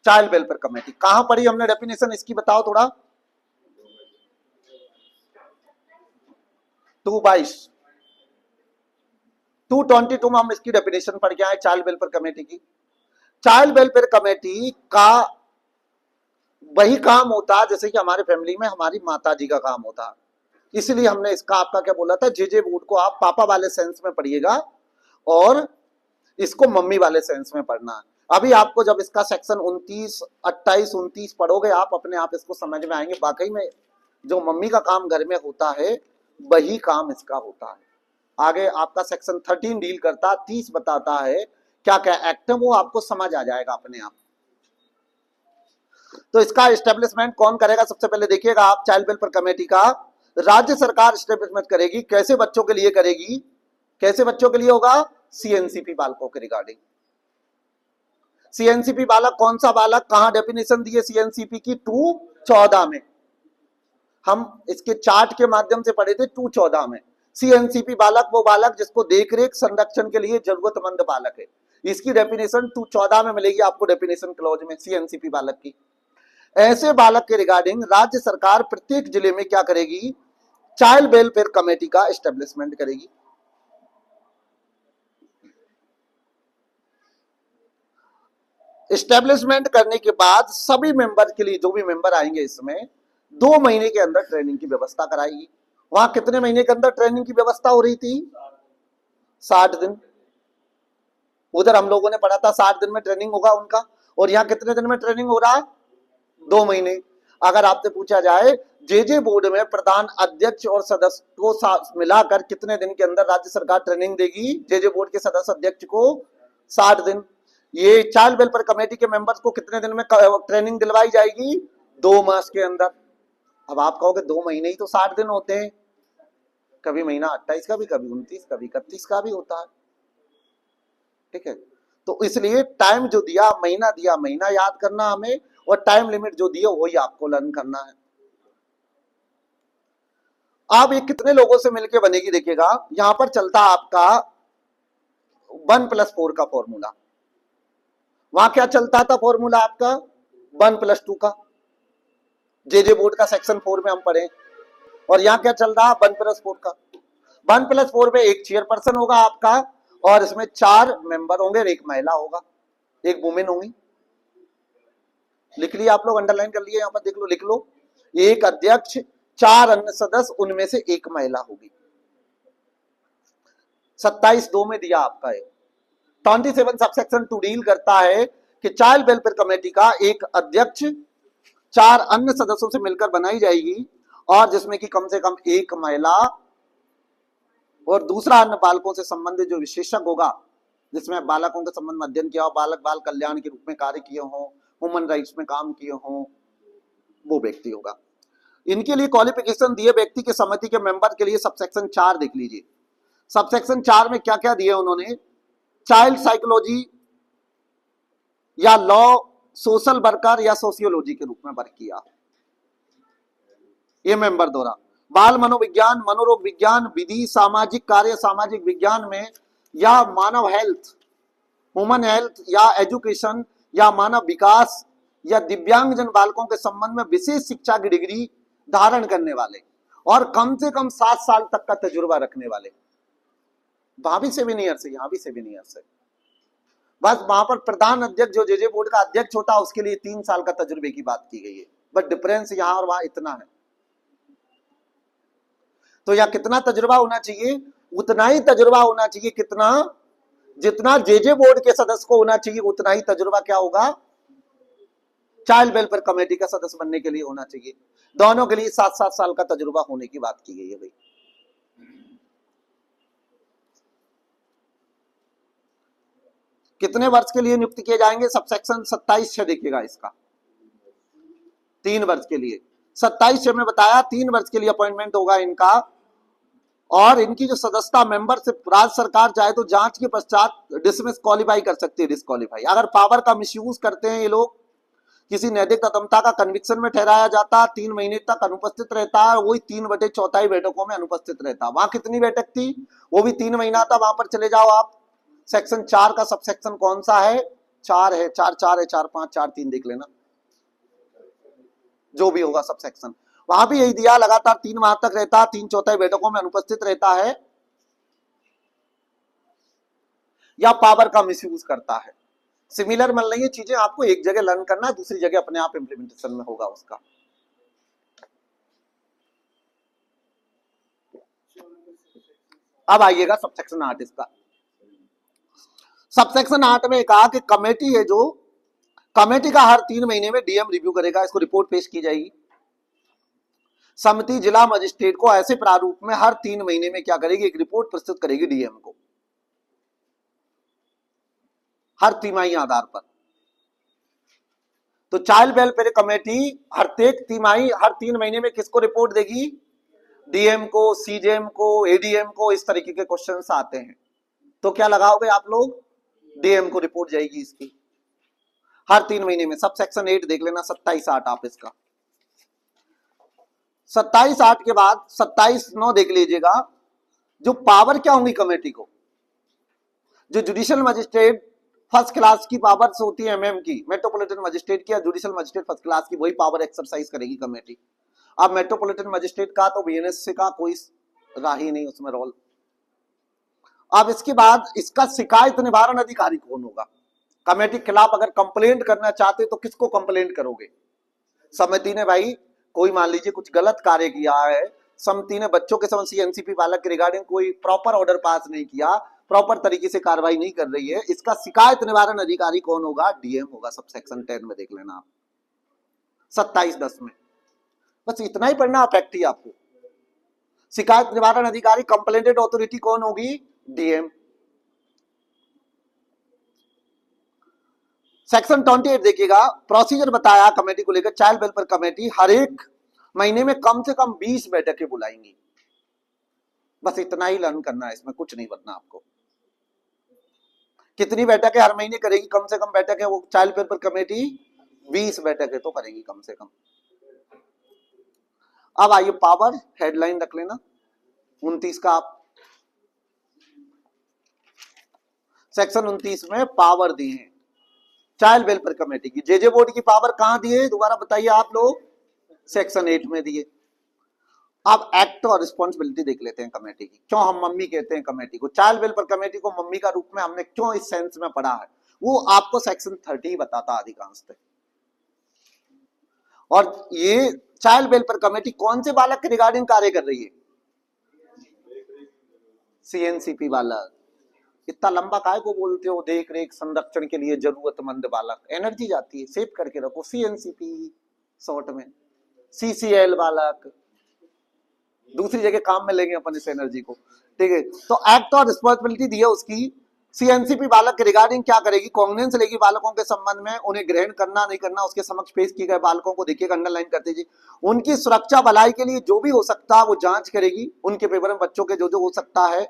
चाइल्ड वेलफेयर कमेटी। कहां पढ़ी हमने डेफिनेशन इसकी, बताओ थोड़ा। 222 में हम इसकी डेफिनेशन पढ़ के आए चाइल्ड वेलफेयर कमेटी की। चाइल्ड वेलफेयर कमेटी का वही काम होता जैसे कि हमारे फैमिली में हमारी माता जी का काम होता, इसलिए हमने इसका आपका क्या बोला था, जेजे बोर्ड को आप पापा वाले सेंस में पढ़िएगा और इसको मम्मी वाले सेंस में पढ़ना है। अभी आपको जब इसका सेक्शन 29, 28, 29 पढ़ोगे आप, अपने आप इसको समझ में आएंगे वाकई में जो मम्मी का काम घर में होता है वही काम इसका होता है। आगे आपका सेक्शन 13 डील करता, 30 बताता है क्या क्या एक्ट है, वो आपको समझ आ जाएगा अपने आप। तो इसका एस्टेब्लिशमेंट कौन करेगा? सबसे पहले देखिएगा आप, चाइल्ड वेलफेयर कमेटी का राज्य सरकार एस्टेब्लिशमेंट करेगी। कैसे बच्चों के लिए करेगी? कैसे बच्चों के लिए होगा? सीएनसीपी बालकों के रिगार्डिंग। सीएनसीपी बालक कौन सा बालक? कहां डेफिनेशन दी है सीएनसीपी की? 214 में। हम इसके चार्ट के माध्यम से पढ़े थे 214 में। सीएनसीपी बालक वो बालक जिसको देखरेख संरक्षण के लिए जरूरतमंद बालक है। इसकी डेफिनेशन 214 में मिलेगी आपको, डेफिनेशन क्लॉज में सीएनसीपी बालक की। ऐसे बालक के रिगार्डिंग राज्य सरकार प्रत्येक जिले में क्या करेगी? चाइल्ड वेलफेयर कमेटी का एस्टेब्लिशमेंट करेगी। एस्टेब्लिशमेंट करने के बाद सभी मेंबर के लिए, जो भी मेंबर आएंगे इसमें 2 महीने के अंदर ट्रेनिंग की व्यवस्था कराएगी। वहां कितने महीने के अंदर ट्रेनिंग की व्यवस्था हो रही थी? 60 दिन। उधर हम लोगों ने पढ़ा था 60 दिन में ट्रेनिंग होगा उनका, और यहाँ कितने दिन में ट्रेनिंग हो रहा है? 2 महीने। अगर आपसे पूछा जाए जे बोर्ड में प्रधान अध्यक्ष और सदस्य को मिलाकर कितने दिन के अंदर राज्य सरकार ट्रेनिंग देगी जे बोर्ड के सदस्य अध्यक्ष को? 60 दिन। ये चाइल्ड वेलफेयर कमेटी के मेंबर्स को कितने दिन में ट्रेनिंग दिलवाई जाएगी? 2 मास के अंदर। अब आप कहोगे 2 महीने ही तो 60 दिन होते हैं, कभी महीना 28 का भी, कभी 29, कभी 31 का भी होता है। ठीक है, तो इसलिए टाइम जो दिया, महीना दिया, महीना याद करना हमें, और टाइम लिमिट जो दिया वही आपको लर्न करना है। आप ये कितने लोगों से मिलके बनेगी? देखिएगा यहां पर चलता आपका 1+4 का फॉर्मूला। वहां क्या चलता था फॉर्मूला आपका? 1+2 का। जे बोर्ड का सेक्शन 4 में हम पढ़े। और यहाँ क्या चल रहा? 1+4 का। 1+4 में एक चेयरपर्सन होगा आपका, और इसमें 4 मेंबर होंगे, एक महिला होगा, एक वुमेन होगी। लिख लिया आप लोग? अंडरलाइन कर लिए? यहाँ पर देख लो, लिख लो। एक अध्यक्ष, 4 अन्य सदस्य, उनमें से एक महिला होगी। 27(2) में दिया आपका है। 27 सबसेक्शन 2 डील करता है कि चाइल्ड वेलफेयर कमेटी का एक अध्यक्ष 4 अन्य सदस्यों से मिलकर बनाई जाएगी, और जिसमें कि कम से कम एक महिला और दूसरा अन्य बालकों से संबंधित जो विशेषज्ञ होगा, जिसमें बालकों के संबंध में अध्ययन किया हो, बालक बाल कल्याण के रूप में कार्य किए हों, ह्यूमन राइट्स में काम किए हों, वो व्यक्ति होगा। इनके लिए क्वालिफिकेशन दिए व्यक्ति के समिति के मेंबर के लिए सबसेक्शन 4 देख लीजिए। सबसेक्शन 4 में क्या क्या दिए उन्होंने? चाइल्ड साइकोलॉजी या लॉ, सोशल वर्कर या सोशियोलॉजी के रूप में वर्क किया ये मेंबर द्वारा। बाल मनोविज्ञान, मनोरोग विज्ञान, विधि, सामाजिक कार्य, सामाजिक विज्ञान में, या मानव हेल्थ, ह्यूमन हेल्थ, या एजुकेशन, या मानव विकास, या दिव्यांगजन बालकों के संबंध में विशेष शिक्षा की डिग्री धारण करने वाले, और कम से कम 7 साल तक का तजुर्बा रखने वाले। वहां भी 7 ईयर से, यहाँ भी 7 ईयर से। बस वहां पर प्रधान अध्यक्ष जो जे बोर्ड का अध्यक्ष होता है उसके लिए 3 साल का तजुर्बे की बात की गई है, बट डिफरेंस यहां और वहां इतना है। तो यहाँ कितना तजुर्बा होना चाहिए? उतना ही तजुर्बा होना चाहिए, कितना? जितना जे बोर्ड के सदस्य को होना चाहिए उतना ही तजुर्बा क्या होगा? चाइल्ड वेलफेयर कमेटी का सदस्य बनने के लिए होना चाहिए। दोनों के लिए 7-7 साल का तजुर्बा होने की बात की गई है भाई। कितने वर्ष के लिए नियुक्त किए जाएंगे? सबसेक्शन 27(6) देखिएगा इसका, 3 वर्ष के लिए। 27(6) में बताया 3 वर्ष के लिए अपॉइंटमेंट होगा इनका, और इनकी जो सदस्यता मेंबरशिप राज्य सरकार चाहे तो जांच के पश्चात डिसमिस क्वालिफाई कर सकती है, डिसक्वालीफाई। अगर पावर का मिसयूज करते हैं ये लोग, किसी नैतिक अधमता का कन्विक्शन में ठहराया जाता, 3 महीने तक अनुपस्थित रहता है, वही 3/4 बैठकों में अनुपस्थित रहता। वहां कितनी बैठक थी? वो भी 3 महीना था। वहां पर चले जाओ आप, सेक्शन 4 का सबसेक्शन कौन सा है? 4 है, 4 है, 4-5, 4-3 देख लेना, जो भी होगा सबसेक्शन। वहां भी यही दिया, लगातार 3 माह तक रहता, 3/4 बैठकों में अनुपस्थित रहता है, या पावर का मिसयूज करता है। सिमिलर मिल रही है चीजें आपको, एक जगह लर्न करना, दूसरी जगह अपने आप इंप्लीमेंटेशन में होगा उसका। अब आइएगा सबसेक्शन 8 इसका। सब सेक्शन 8 में कहा कि कमेटी है जो, कमेटी का हर 3 महीने में डीएम रिव्यू करेगा, इसको रिपोर्ट पेश की जाएगी। समिति जिला मजिस्ट्रेट को ऐसे प्रारूप में हर 3 महीने में क्या करेगी, एक रिपोर्ट प्रस्तुत करेगी डीएम को, हर तिमाही आधार पर। तो चाइल्ड वेलफेयर कमेटी हर 3 महीने में किसको रिपोर्ट देगी, डीएम को, सीजेएम को, एडीएम को। इस तरीके के क्वेश्चंस आते हैं, तो क्या लगाओगे आप लोग, डीएम को रिपोर्ट जाएगी इसकी हर 3 महीने में। सब सेक्शन 8 देख लेना, 27-8 आप इसका। 27-8 के बाद 27-9 देख लीजिएगा। जो पावर क्या होंगी कमेटी को, जो जुडिशियल मजिस्ट्रेट फर्स्ट क्लास की पावर्स होती है एमएम की, मेट्रोपॉलिटन मजिस्ट्रेट की या जुडिशियल मजिस्ट्रेट फर्स्ट क्लास की, वही पावर एक्सरसाइज करेगी कमेटी। अब मेट्रोपॉलिटन मजिस्ट्रेट का तो बीएनएस का कोई राह ही नहीं उसमें रोल। अब इसके बाद इसका शिकायत निवारण अधिकारी कौन होगा, कमेटी के खिलाफ अगर कंप्लेंट करना चाहते तो किसको कंप्लेंट करोगे। समिति ने भाई कोई मान लीजिए कुछ गलत कार्य किया है, समिति ने बच्चों के समझ सीएनसीपी बालक के रिगार्डिंग कोई प्रॉपर ऑर्डर पास नहीं किया, प्रॉपर तरीके से कार्रवाई नहीं कर रही है, इसका शिकायत निवारण अधिकारी कौन होगा, डीएम होगा। सब सेक्शन 10 में देख लेना आप, 27-10 में। बस इतना ही पढ़ना फैक्ट ही आपको। शिकायत निवारण अधिकारी कंप्लेंटेड अथॉरिटी कौन होगी, डीएम। सेक्शन 28 देखिएगा, प्रोसीजर बताया कमेटी को लेकर। चाइल्ड वेलफेयर कमेटी हर एक महीने में कम से कम 20 बैठकें बुलाएंगी। बस इतना ही लर्न करना है, इसमें कुछ नहीं बनना आपको। कितनी बैठकें हर महीने करेगी, कम से कम बैठकें वो चाइल्ड वेलफेयर कमेटी 20 बैठकें तो करेगी कम से कम। अब आइए पावर, हेडलाइन रख लेना 29 का आप। सेक्शन 29 में पावर दी है चाइल्ड वेलफेयर कमेटी की। जेजे बोर्ड की पावर कहां दी है, दोबारा बताइए आप लोग, सेक्शन 8 में दिए। अब एक्ट और रिस्पॉन्सिबिलिटी देख लेते हैं कमेटी की। क्यों हम मम्मी कहते हैं कमेटी को, चाइल्ड वेलफेयर कमेटी को मम्मी का रूप में हमने क्यों इस सेंस में पढ़ा है, वो आपको सेक्शन 30 बताता अधिकांशतः। और ये चाइल्ड वेलफेयर कमेटी कौन से बालक के रिगार्डिंग कार्य कर रही है, सीएनसीपी बालक। इतना लंबा काय को बोलते हो, देख रेख संरक्षण के लिए जरूरतमंद बालक, एनर्जी जाती है, सेव करके रखो, सीएनसीपी शॉर्ट में, सीसीएल बालक, दूसरी जगह काम में लेंगे अपन इस एनर्जी को, ठीक है। तो एक्ट और रिस्पॉन्सिबिलिटी दी है उसकी। सीएनसीपी बालक के रिगार्डिंग क्या करेगी, कॉग्निजेंस लेगी बालकों के संबंध में, उन्हें ग्रहण करना नहीं करना, उसके समक्ष पेश किए गए बालकों को देखिएगा, अंडरलाइन कर दीजिए। उनकी सुरक्षा भलाई के लिए जो भी हो सकता है वो जांच करेगी, उनके पेपर में बच्चों के जो जो हो सकता है।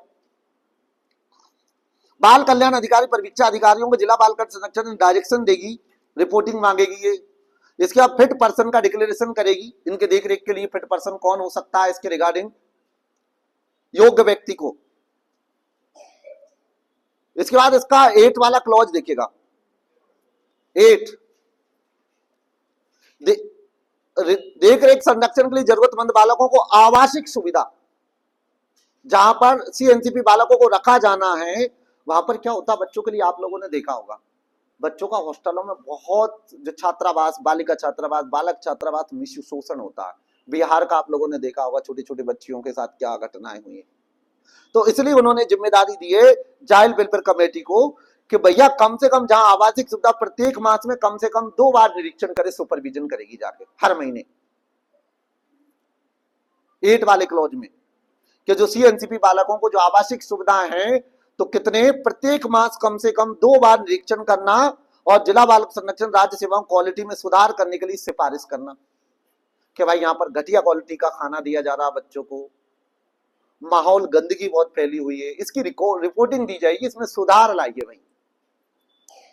बाल कल्याण अधिकारी परीक्षा अधिकारियों को जिला बाल कल्याण संरक्षण डायरेक्शन देगी, रिपोर्टिंग मांगेगी ये। इसके बाद फिट पर्सन का डिक्लेरेशन करेगी, इनके देख रेख के लिए फिट पर्सन कौन हो सकता है, इसके रिगार्डिंग योग्य व्यक्ति को। इसके बाद इसका 8 वाला क्लॉज देखिएगा, 8 देख रेख संरक्षण के लिए जरूरतमंद बालकों को आवासिक सुविधा, जहां पर सीएनसीपी बालकों को रखा जाना है वहां पर क्या होता है बच्चों के लिए, आप लोगों ने देखा होगा बच्चों का हॉस्टलों में बहुत जो छात्रावास, बालिका छात्रावास, बालक छात्रावास में शोषण होता है। बिहार का आप लोगों ने देखा होगा, छोटी छोटी बच्चियों के साथ क्या घटनाएं हुई है। तो इसलिए उन्होंने जिम्मेदारी दी है चाइल्ड वेलफेयर कमेटी को कि भैया कम से कम जहां आवासिक सुविधा, प्रत्येक मास में कम से कम 2 बार निरीक्षण करे, सुपरविजन करेगी जाके हर महीने। 8 वाले क्लॉज में कि जो सीएनसीपी बालकों को जो आवासिक सुविधाएं हैं तो कितने, प्रत्येक मास कम से कम 2 बार निरीक्षण करना और जिला बाल संरक्षण राज्य सेवाओं क्वालिटी में सुधार करने के लिए सिफारिश करना कि भाई यहाँ पर घटिया क्वालिटी का खाना दिया जा रहा बच्चों को, माहौल गंदगी बहुत फैली हुई है, इसकी रिपोर्टिंग दी जाएगी, इसमें सुधार लाइए भाई।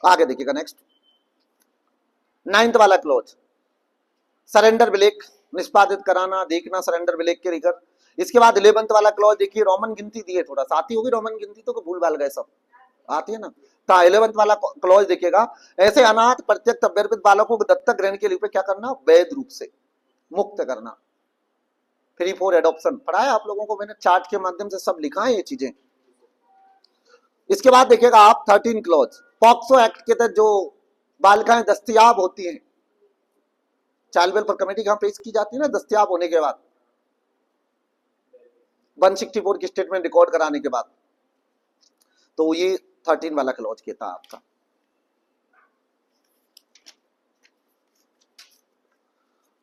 आगे देखिएगा नेक्स्ट 9th वाला क्लॉज, सरेंडर ब्लैक निष्पादित कराना, देखना सरेंडर ब्लैक के रिकॉर्ड। इसके बाद 11th वाला क्लॉज देखिए, रोमन गिनती दी है, थोड़ा सा आती होगी रोमन गिनती तो भूल भाल गए सब, आती है ना। तो 11th वाला क्लॉज देखिएगा, ऐसे अनाथ प्रत्यक्ष अभ्यर्पित बालकों को दत्तक ग्रहण के लिए क्या करना, वैध रूप से मुक्त करना, फ्री फॉर एडॉप्शन। पढ़ाया आप लोगों को मैंने, चार्ट के माध्यम से सब लिखा है ये चीजें। इसके बाद देखिएगा आप 13 क्लॉज, पॉक्सो एक्ट के तहत जो बालिकाएं दस्तयाब होती हैं, चाइल्ड वेलफेयर कमेटी यहां पेश की जाती है ना, दस्तयाब होने के बाद 164 की स्टेटमेंट रिकॉर्ड कराने के बाद, तो ये 13 वाला क्लॉज क्या था आपका।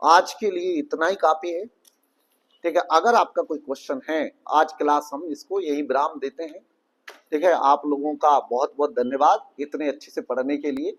आज के लिए इतना ही काफी है, ठीक है। अगर आपका कोई क्वेश्चन है, आज क्लास हम इसको यही विराम देते हैं, ठीक है। आप लोगों का बहुत बहुत धन्यवाद इतने अच्छे से पढ़ने के लिए।